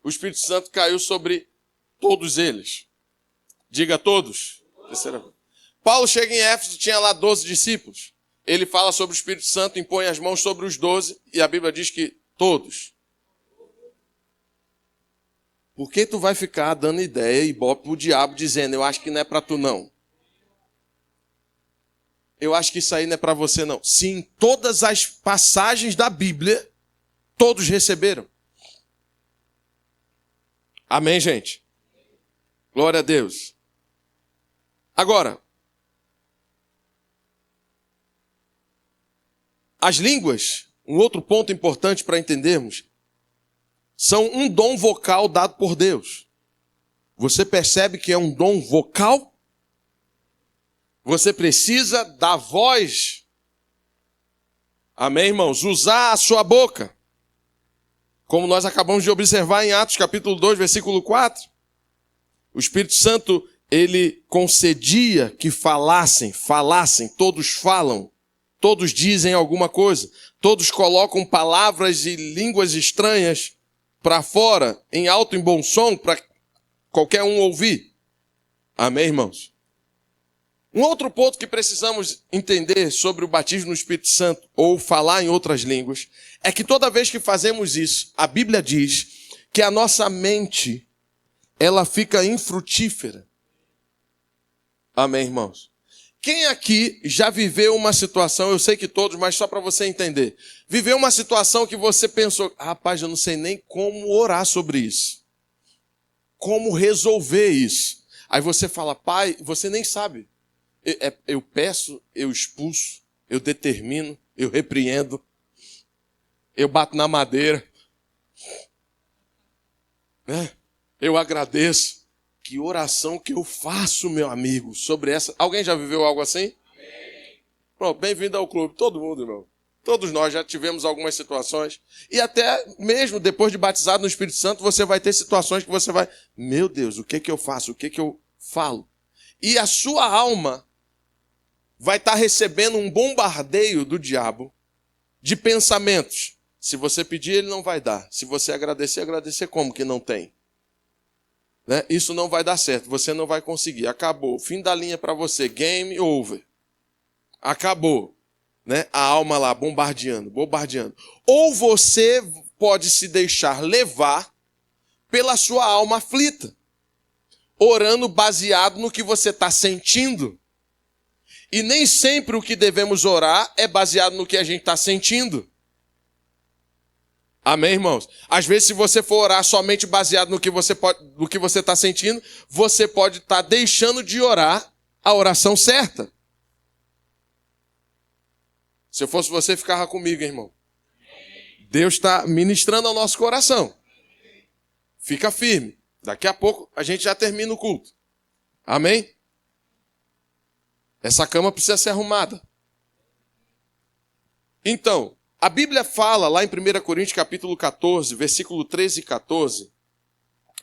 o Espírito Santo caiu sobre todos eles. Diga todos. Paulo chega em Éfeso, tinha lá 12 discípulos. Ele fala sobre o Espírito Santo, impõe as mãos sobre os 12, e a Bíblia diz que todos. Por que tu vai ficar dando ideia e bote pro diabo dizendo: eu acho que não é para tu não? Eu acho que isso aí não é para você não. Se em todas as passagens da Bíblia, todos receberam. Amém, gente? Glória a Deus. Agora, as línguas, um outro ponto importante para entendermos, são um dom vocal dado por Deus. Você percebe que é um dom vocal? Você precisa da voz. Amém, irmãos? Usar a sua boca. Como nós acabamos de observar em Atos capítulo 2, versículo 4. O Espírito Santo ele concedia que falassem, todos falam, todos dizem alguma coisa, todos colocam palavras e línguas estranhas para fora, em alto e bom som, para qualquer um ouvir. Amém, irmãos? Um outro ponto que precisamos entender sobre o batismo no Espírito Santo, ou falar em outras línguas, é que toda vez que fazemos isso, a Bíblia diz que a nossa mente, ela fica infrutífera. Amém, irmãos? Quem aqui já viveu uma situação, eu sei que todos, mas só para você entender, viveu uma situação que você pensou, rapaz, eu não sei nem como orar sobre isso, como resolver isso. Aí você fala, pai, você nem sabe. Eu peço, eu expulso, eu determino, eu repreendo, eu bato na madeira, né? Eu agradeço. Que oração que eu faço, meu amigo, sobre essa... Alguém já viveu algo assim? Pronto, bem-vindo ao clube. Todo mundo, irmão. Todos nós já tivemos algumas situações. E até mesmo depois de batizado no Espírito Santo, você vai ter situações que você vai... Meu Deus, o que que eu faço? O que que eu falo? E a sua alma vai estar recebendo um bombardeio do diabo de pensamentos. Se você pedir, ele não vai dar. Se você agradecer como que não tem? Né? Isso não vai dar certo, você não vai conseguir. Acabou, fim da linha para você, game over. Acabou. Né? A alma lá bombardeando. Ou você pode se deixar levar pela sua alma aflita, orando baseado no que você está sentindo. E nem sempre o que devemos orar é baseado no que a gente está sentindo. Amém, irmãos? Às vezes, se você for orar somente baseado no que você está sentindo, você pode estar deixando de orar a oração certa. Se eu fosse você, ficava comigo, irmão. Deus está ministrando ao nosso coração. Fica firme. Daqui a pouco a gente já termina o culto. Amém? Essa cama precisa ser arrumada. Então, a Bíblia fala lá em 1 Coríntios capítulo 14, versículo 13 e 14,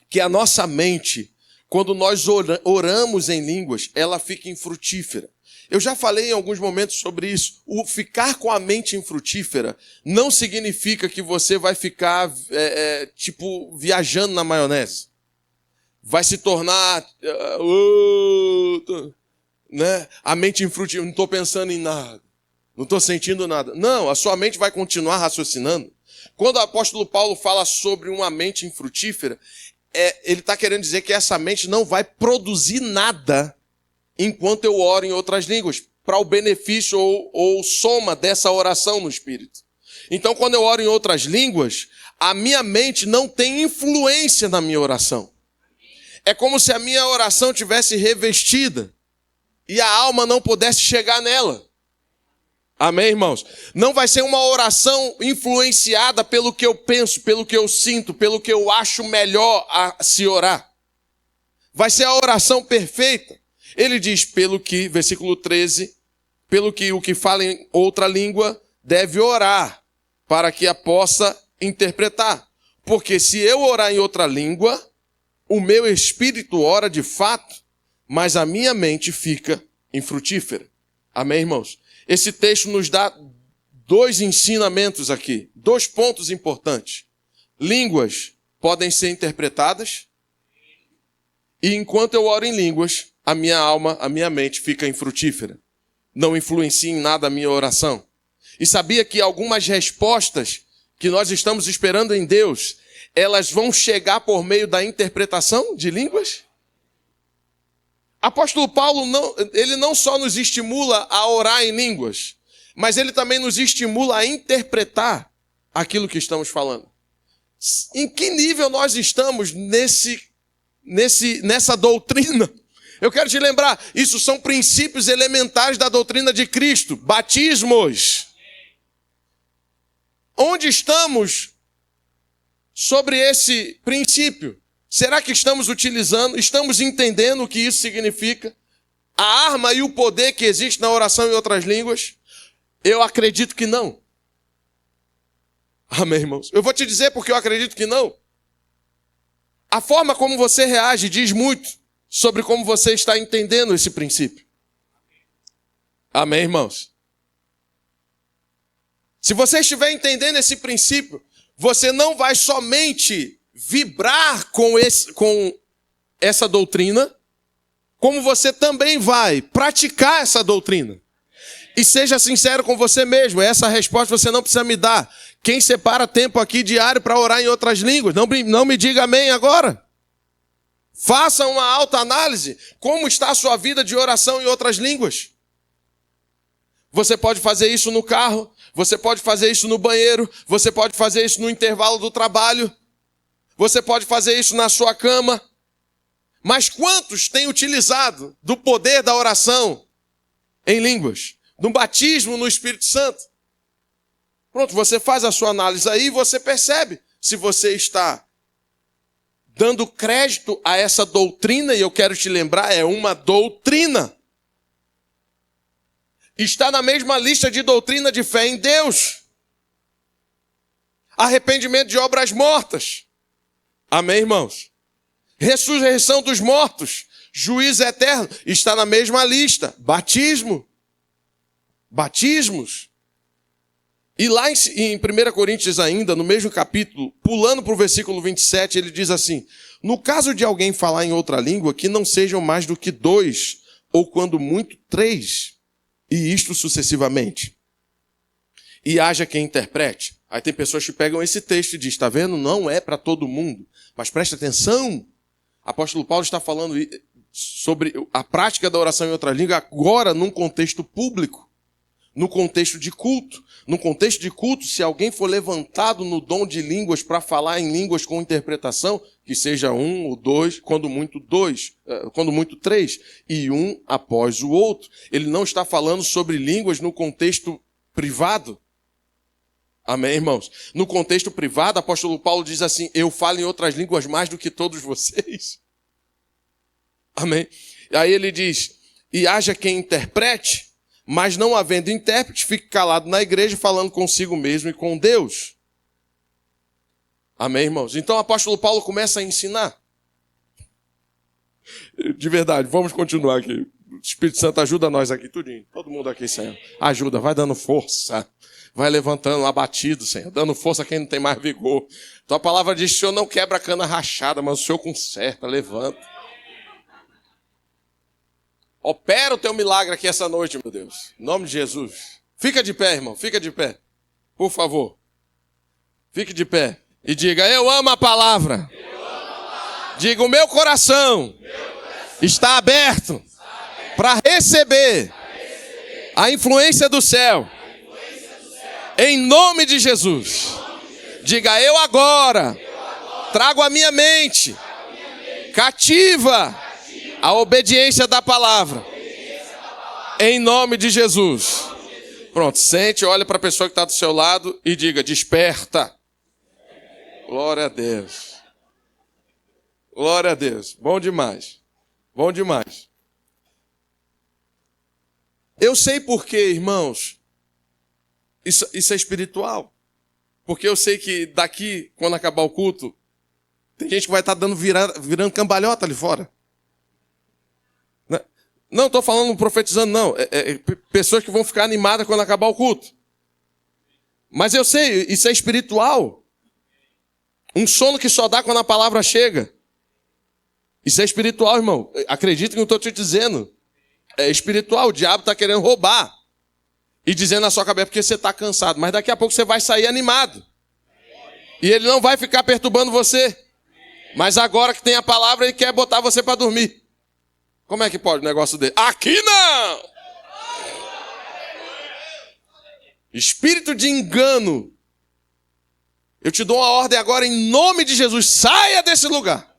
que a nossa mente, quando nós oramos em línguas, ela fica infrutífera. Eu já falei em alguns momentos sobre isso. O ficar com a mente infrutífera não significa que você vai ficar, tipo, viajando na maionese. Vai se tornar, né? A mente infrutífera, não estou pensando em nada. Não estou sentindo nada. Não, a sua mente vai continuar raciocinando. Quando o apóstolo Paulo fala sobre uma mente infrutífera, ele está querendo dizer que essa mente não vai produzir nada enquanto eu oro em outras línguas, para o benefício ou soma dessa oração no Espírito. Então, quando eu oro em outras línguas, a minha mente não tem influência na minha oração. É como se a minha oração tivesse revestida e a alma não pudesse chegar nela. Amém, irmãos? Não vai ser uma oração influenciada pelo que eu penso, pelo que eu sinto, pelo que eu acho melhor a se orar. Vai ser a oração perfeita. Ele diz, versículo 13, pelo que o que fala em outra língua deve orar, para que a possa interpretar. Porque se eu orar em outra língua, o meu espírito ora de fato, mas a minha mente fica infrutífera. Amém, irmãos? Esse texto nos dá 2 ensinamentos aqui, 2 pontos importantes. Línguas podem ser interpretadas, e enquanto eu oro em línguas, a minha alma, a minha mente fica infrutífera. Não influencia em nada a minha oração. E sabia que algumas respostas que nós estamos esperando em Deus, elas vão chegar por meio da interpretação de línguas? Apóstolo Paulo, ele não só nos estimula a orar em línguas, mas ele também nos estimula a interpretar aquilo que estamos falando. Em que nível nós estamos nessa doutrina? Eu quero te lembrar, isso são princípios elementares da doutrina de Cristo, batismos. Onde estamos sobre esse princípio? Será que estamos utilizando, estamos entendendo o que isso significa? A arma e o poder que existe na oração em outras línguas? Eu acredito que não. Amém, irmãos? Eu vou te dizer porque eu acredito que não. A forma como você reage diz muito. sobre como você está entendendo esse princípio. Amém, irmãos? Se você estiver entendendo esse princípio, você não vai somente vibrar com essa doutrina, como você também vai praticar essa doutrina. E seja sincero com você mesmo, essa resposta você não precisa me dar. Quem separa tempo aqui diário para orar em outras línguas? Não me diga amém agora. Faça uma autoanálise. Como está a sua vida de oração em outras línguas? Você pode fazer isso no carro, você pode fazer isso no banheiro, você pode fazer isso no intervalo do trabalho, você pode fazer isso na sua cama. Mas quantos têm utilizado do poder da oração em línguas, do batismo no Espírito Santo? Pronto, você faz a sua análise aí e você percebe se você está dando crédito a essa doutrina, e eu quero te lembrar, é uma doutrina. Está na mesma lista de doutrina de fé em Deus. Arrependimento de obras mortas. Amém, irmãos? Ressurreição dos mortos. Juízo eterno. Está na mesma lista. Batismo. Batismos. E lá em 1 Coríntios ainda, no mesmo capítulo, pulando para o versículo 27, ele diz assim: no caso de alguém falar em outra língua, que não sejam mais do que 2, ou quando muito 3. E isto sucessivamente. E haja quem interprete. Aí tem pessoas que pegam esse texto e dizem, está vendo? Não é para todo mundo. Mas preste atenção. Apóstolo Paulo está falando sobre a prática da oração em outra língua agora num contexto público. No contexto de culto. No contexto de culto, se alguém for levantado no dom de línguas para falar em línguas com interpretação, que seja 1 ou 2, quando muito 3, e um após o outro. Ele não está falando sobre línguas no contexto privado. Amém, irmãos? No contexto privado, o apóstolo Paulo diz assim, eu falo em outras línguas mais do que todos vocês. Amém? E aí ele diz, e haja quem interprete, mas não havendo intérprete, fique calado na igreja, falando consigo mesmo e com Deus. Amém, irmãos? Então o apóstolo Paulo começa a ensinar. De verdade, vamos continuar aqui. O Espírito Santo ajuda nós aqui, tudinho. Todo mundo aqui, Senhor. Ajuda, vai dando força. Vai levantando, abatido, Senhor. Dando força a quem não tem mais vigor. Tua palavra diz que o Senhor não quebra a cana rachada, mas o Senhor conserta, levanta. Opera o teu milagre aqui essa noite, meu Deus. Em nome de Jesus. Fica de pé, irmão. Fica de pé. Por favor. Fique de pé. E diga, eu amo a palavra. Diga, o meu coração está aberto para receber a influência do céu. Em nome de Jesus. Diga, eu agora trago a minha mente cativa a obediência da palavra. Em nome de Jesus. Pronto, sente, olha para a pessoa que está do seu lado e diga, desperta. Glória a Deus. Glória a Deus. Bom demais. Bom demais. Eu sei por quê, irmãos. Isso é espiritual. Porque eu sei que daqui, quando acabar o culto, tem gente que vai estar virando cambalhota ali fora. Não estou falando profetizando, não. Pessoas que vão ficar animadas quando acabar o culto. Mas eu sei, isso é espiritual. Um sono que só dá quando a palavra chega. Isso é espiritual, irmão. Acredita que não estou te dizendo. É espiritual. O diabo está querendo roubar. E dizendo na sua cabeça porque você está cansado. Mas daqui a pouco você vai sair animado. E ele não vai ficar perturbando você. Mas agora que tem a palavra, ele quer botar você para dormir. Como é que pode o negócio dele? Aqui não! Espírito de engano. Eu te dou uma ordem agora em nome de Jesus. Saia desse lugar.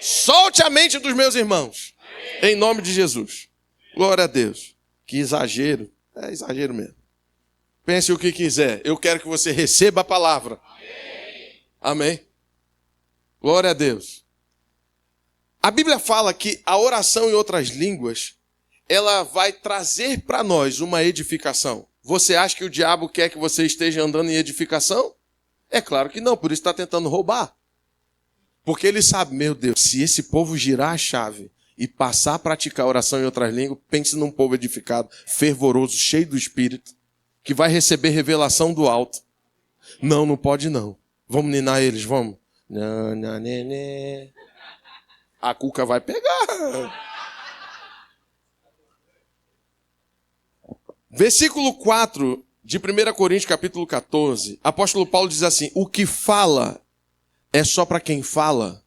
Solte a mente dos meus irmãos. Em nome de Jesus. Glória a Deus. Que exagero. É exagero mesmo. Pense o que quiser. Eu quero que você receba a palavra. Amém. Glória a Deus. A Bíblia fala que a oração em outras línguas, ela vai trazer para nós uma edificação. Você acha que o diabo quer que você esteja andando em edificação? É claro que não, por isso está tentando roubar. Porque ele sabe, meu Deus, se esse povo girar a chave e passar a praticar oração em outras línguas, pense num povo edificado, fervoroso, cheio do Espírito, que vai receber revelação do alto. Não, não pode não. Vamos ninar eles, vamos. A cuca vai pegar. Versículo 4 de 1 Coríntios, capítulo 14, apóstolo Paulo diz assim: o que fala é só para quem fala,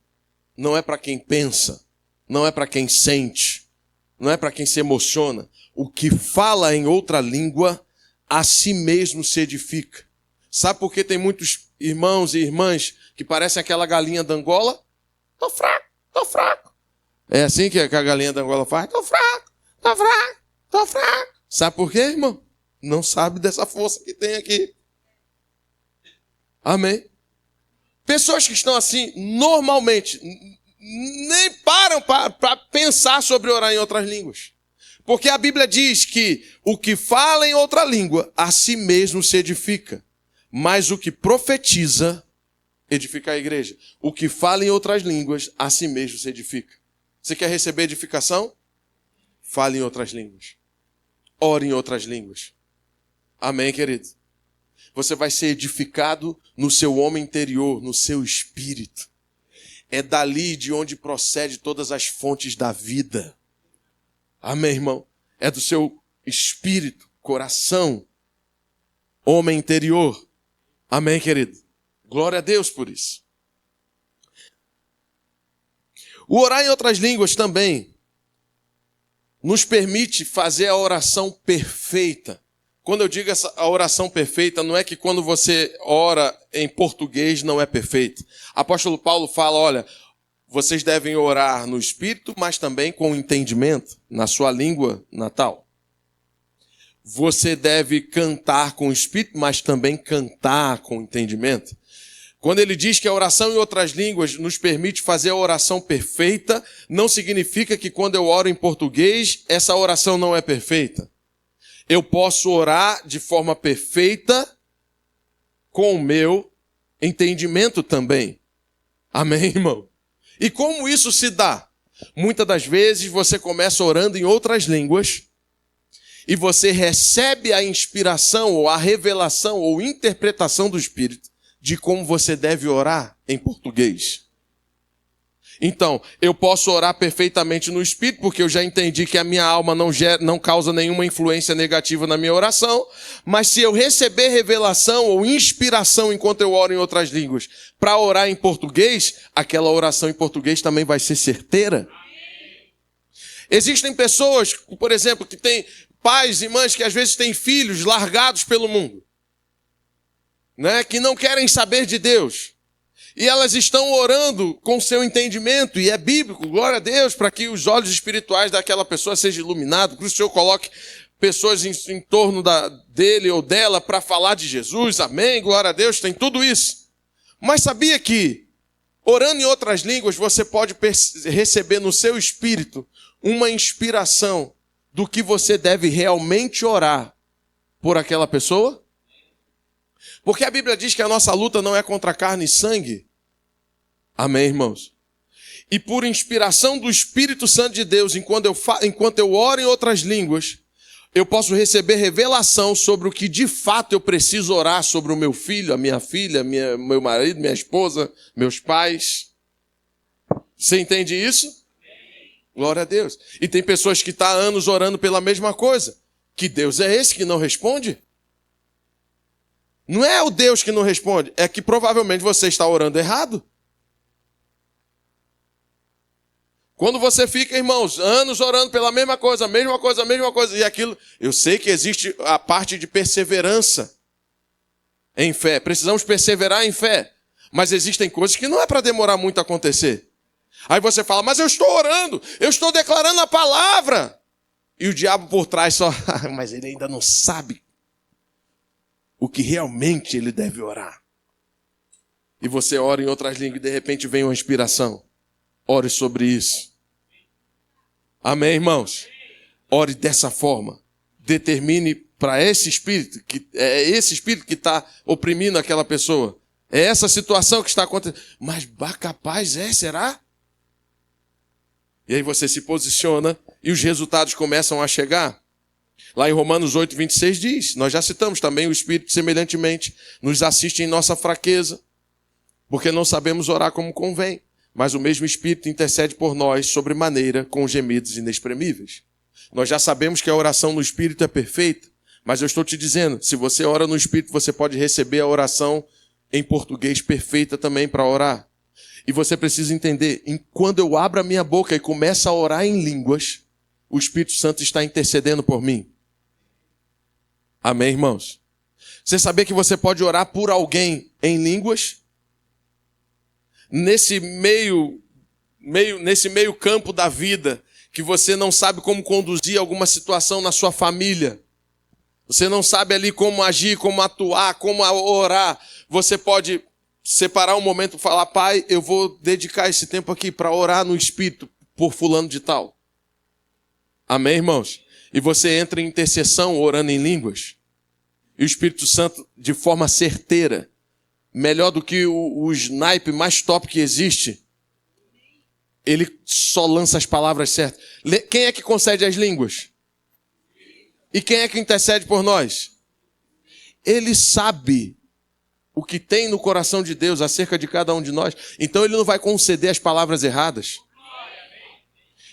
não é para quem pensa, não é para quem sente, não é para quem se emociona. O que fala em outra língua, a si mesmo se edifica. Sabe por que tem muitos irmãos e irmãs que parecem aquela galinha da Angola? Tô fraco, tô fraco. É assim que a galinha da Angola faz? Tô fraco, tô fraco, tô fraco. Sabe por quê, irmão? Não sabe dessa força que tem aqui. Amém? Pessoas que estão assim, normalmente, nem param para pensar sobre orar em outras línguas. Porque a Bíblia diz que o que fala em outra língua, a si mesmo se edifica. Mas o que profetiza, edifica a igreja. O que fala em outras línguas, a si mesmo se edifica. Você quer receber edificação? Fale em outras línguas. Ore em outras línguas. Amém, querido? Você vai ser edificado no seu homem interior, no seu espírito. É dali de onde procede todas as fontes da vida. Amém, irmão? É do seu espírito, coração, homem interior. Amém, querido? Glória a Deus por isso. O orar em outras línguas também nos permite fazer a oração perfeita. Quando eu digo a oração perfeita, não é que quando você ora em português não é perfeito. Apóstolo Paulo fala, olha, vocês devem orar no Espírito, mas também com entendimento, na sua língua natal. Você deve cantar com o Espírito, mas também cantar com entendimento. Quando ele diz que a oração em outras línguas nos permite fazer a oração perfeita, não significa que quando eu oro em português, essa oração não é perfeita. Eu posso orar de forma perfeita com o meu entendimento também. Amém, irmão? E como isso se dá? Muitas das vezes você começa orando em outras línguas e você recebe a inspiração ou a revelação ou interpretação do Espírito de como você deve orar em português. Então, eu posso orar perfeitamente no Espírito, porque eu já entendi que a minha alma não causa nenhuma influência negativa na minha oração, mas se eu receber revelação ou inspiração enquanto eu oro em outras línguas, para orar em português, aquela oração em português também vai ser certeira. Existem pessoas, por exemplo, que têm pais e mães que às vezes têm filhos largados pelo mundo, né, que não querem saber de Deus. E elas estão orando com seu entendimento, e é bíblico, glória a Deus, para que os olhos espirituais daquela pessoa sejam iluminados, que o Senhor coloque pessoas em torno dele ou dela para falar de Jesus, amém, glória a Deus, tem tudo isso. Mas sabia que, orando em outras línguas, você pode receber no seu espírito uma inspiração do que você deve realmente orar por aquela pessoa? Porque a Bíblia diz que a nossa luta não é contra carne e sangue. Amém, irmãos? E por inspiração do Espírito Santo de Deus, enquanto eu oro em outras línguas, eu posso receber revelação sobre o que de fato eu preciso orar sobre o meu filho, a minha filha, meu marido, minha esposa, meus pais. Você entende isso? Glória a Deus. E tem pessoas que estão há anos orando pela mesma coisa. Que Deus é esse que não responde? Não é o Deus que não responde, é que provavelmente você está orando errado. Quando você fica, irmãos, anos orando pela mesma coisa, e aquilo, eu sei que existe a parte de perseverança em fé. Precisamos perseverar em fé. Mas existem coisas que não é para demorar muito a acontecer. Aí você fala, mas eu estou orando, eu estou declarando a palavra. E o diabo por trás só, mas ele ainda não sabe o que realmente ele deve orar. E você ora em outras línguas e de repente vem uma inspiração. Ore sobre isso. Amém, irmãos? Ore dessa forma. Determine para esse espírito que está oprimindo aquela pessoa. É essa situação que está acontecendo. Mas capaz será? E aí você se posiciona e os resultados começam a chegar. Lá em Romanos 8, 26 diz, nós já citamos também, o Espírito semelhantemente nos assiste em nossa fraqueza, porque não sabemos orar como convém, mas o mesmo Espírito intercede por nós sobremaneira com gemidos inexprimíveis. Nós já sabemos que a oração no Espírito é perfeita, mas eu estou te dizendo, se você ora no Espírito, você pode receber a oração em português perfeita também para orar. E você precisa entender, quando eu abro a minha boca e começo a orar em línguas, o Espírito Santo está intercedendo por mim. Amém, irmãos? Você sabia que você pode orar por alguém em línguas? Nesse meio campo da vida, que você não sabe como conduzir alguma situação na sua família, você não sabe ali como agir, como atuar, como orar, você pode separar um momento e falar, Pai, eu vou dedicar esse tempo aqui para orar no Espírito por fulano de tal. Amém, irmãos? E você entra em intercessão orando em línguas. E o Espírito Santo, de forma certeira, melhor do que o snipe mais top que existe, ele só lança as palavras certas. Quem é que concede as línguas? E quem é que intercede por nós? Ele sabe o que tem no coração de Deus acerca de cada um de nós. Então ele não vai conceder as palavras erradas.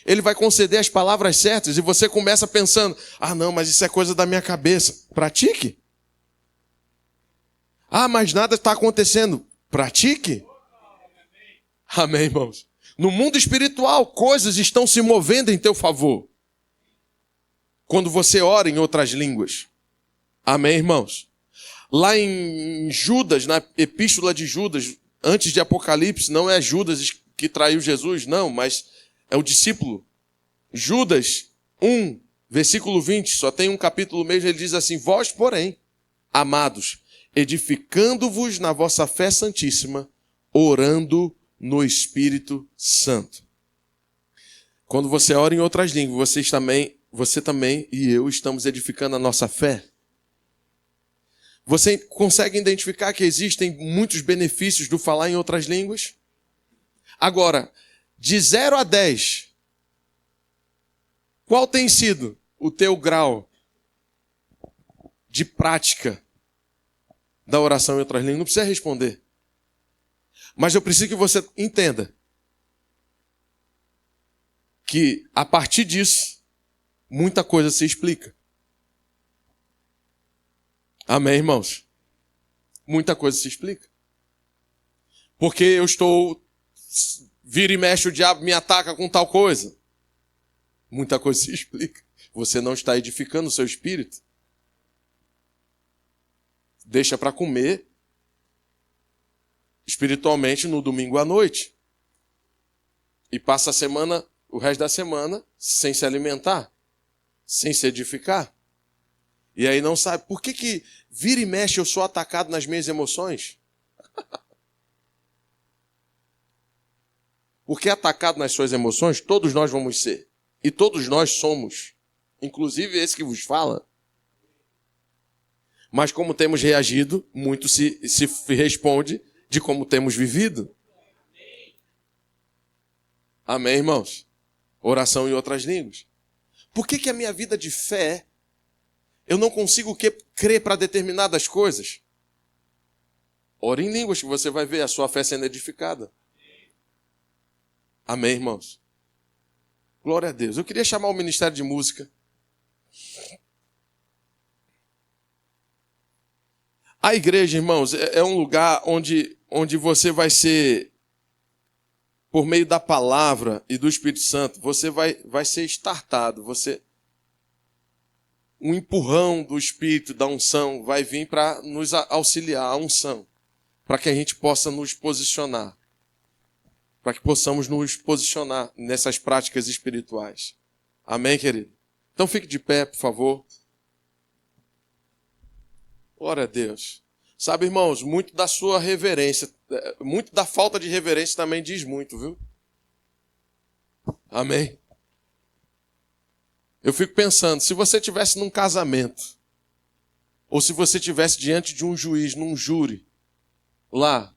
Ele vai conceder as palavras certas e você começa pensando, não, mas isso é coisa da minha cabeça. Pratique. Mas nada está acontecendo. Pratique. Amém, irmãos? No mundo espiritual, coisas estão se movendo em teu favor. Quando você ora em outras línguas. Amém, irmãos? Lá em Judas, na epístola de Judas, antes de Apocalipse, não é Judas que traiu Jesus, não, mas é o discípulo. Judas 1, versículo 20, só tem um capítulo mesmo, ele diz assim, vós, porém, amados, edificando-vos na vossa fé santíssima, orando no Espírito Santo. Quando você ora em outras línguas, você também e eu estamos edificando a nossa fé. Você consegue identificar que existem muitos benefícios do falar em outras línguas? Agora, de 0 a 10, qual tem sido o teu grau de prática da oração em outras línguas? Não precisa responder. Mas eu preciso que você entenda que, a partir disso, muita coisa se explica. Amém, irmãos? Muita coisa se explica. Porque eu vira e mexe, o diabo me ataca com tal coisa. Muita coisa se explica. Você não está edificando o seu espírito. Deixa para comer espiritualmente no domingo à noite. E passa o resto da semana, sem se alimentar, sem se edificar. E aí não sabe, por que vira e mexe eu sou atacado nas minhas emoções? Porque atacado nas suas emoções, todos nós vamos ser. E todos nós somos. Inclusive esse que vos fala. Mas como temos reagido, muito se responde de como temos vivido. Amém, irmãos? Oração em outras línguas. Por que a minha vida de fé, eu não consigo crer para determinadas coisas? Ore em línguas que você vai ver a sua fé sendo edificada. Amém, irmãos? Glória a Deus. Eu queria chamar o Ministério de Música. A igreja, irmãos, é um lugar onde você vai ser, por meio da palavra e do Espírito Santo, você vai ser estartado, um empurrão do Espírito, da unção, vai vir para nos auxiliar, a unção, para que a gente possa nos posicionar, para que possamos nos posicionar nessas práticas espirituais. Amém, querido? Então fique de pé, por favor. Glória a Deus. Sabe, irmãos, muito da sua reverência, muito da falta de reverência também diz muito, viu? Amém? Eu fico pensando, se você estivesse num casamento, ou se você estivesse diante de um juiz, num júri, lá,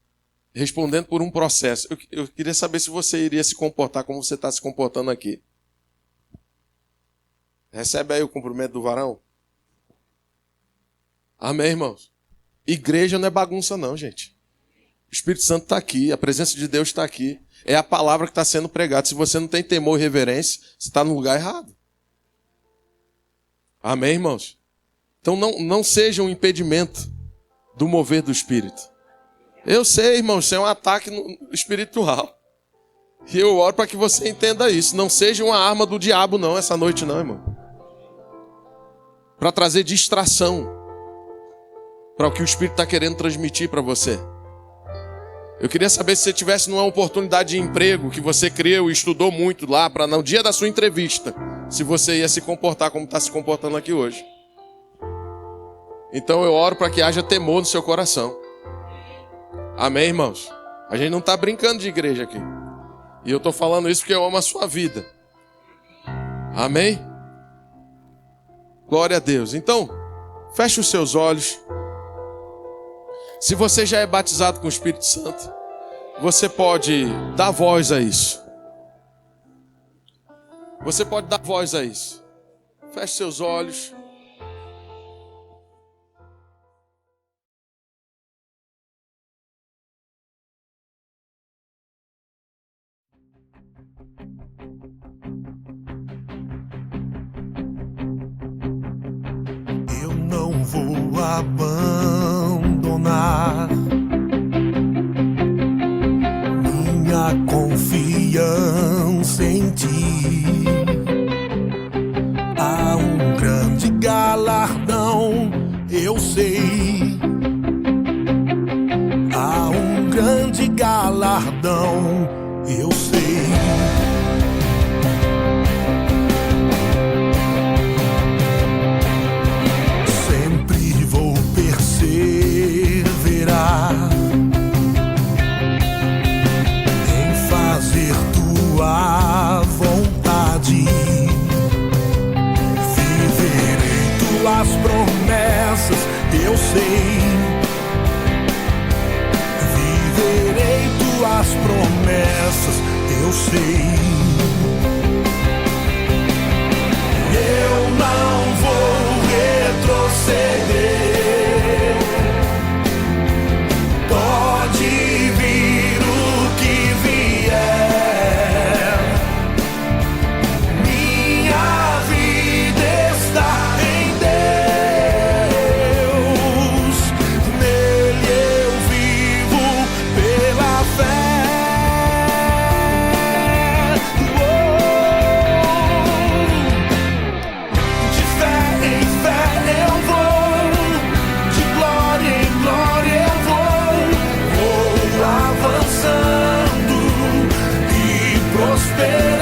respondendo por um processo. Eu queria saber se você iria se comportar como você está se comportando aqui. Recebe aí o cumprimento do varão. Amém, irmãos? Igreja não é bagunça não, gente. O Espírito Santo está aqui, a presença de Deus está aqui. É a palavra que está sendo pregada. Se você não tem temor e reverência, você está no lugar errado. Amém, irmãos? Então não seja um impedimento do mover do Espírito. Eu sei, irmãos, isso é um ataque espiritual. E eu oro para que você entenda isso. Não seja uma arma do diabo não, essa noite não, irmão. Para trazer distração para o que o Espírito está querendo transmitir para você. Eu queria saber se você tivesse numa oportunidade de emprego que você creu e estudou muito lá, para no dia da sua entrevista, se você ia se comportar como está se comportando aqui hoje. Então eu oro para que haja temor no seu coração. Amém, irmãos? A gente não está brincando de igreja aqui. E eu estou falando isso porque eu amo a sua vida. Amém? Glória a Deus. Então, feche os seus olhos. Se você já é batizado com o Espírito Santo, você pode dar voz a isso. Você pode dar voz a isso. Feche seus olhos. Eu não vou abandonar minha confiança em ti. Há um grande galardão, eu sei. Há um grande galardão, eu sei. Perseverar em fazer tua vontade, viverei tuas promessas, eu sei. Viverei tuas promessas, eu sei. Eu não vou retroceder. Pode vir o que vier, minha vida está em Deus, nele eu vivo pela fé. De fé em fé eu vou, de glória em glória eu vou avançando e prosperando.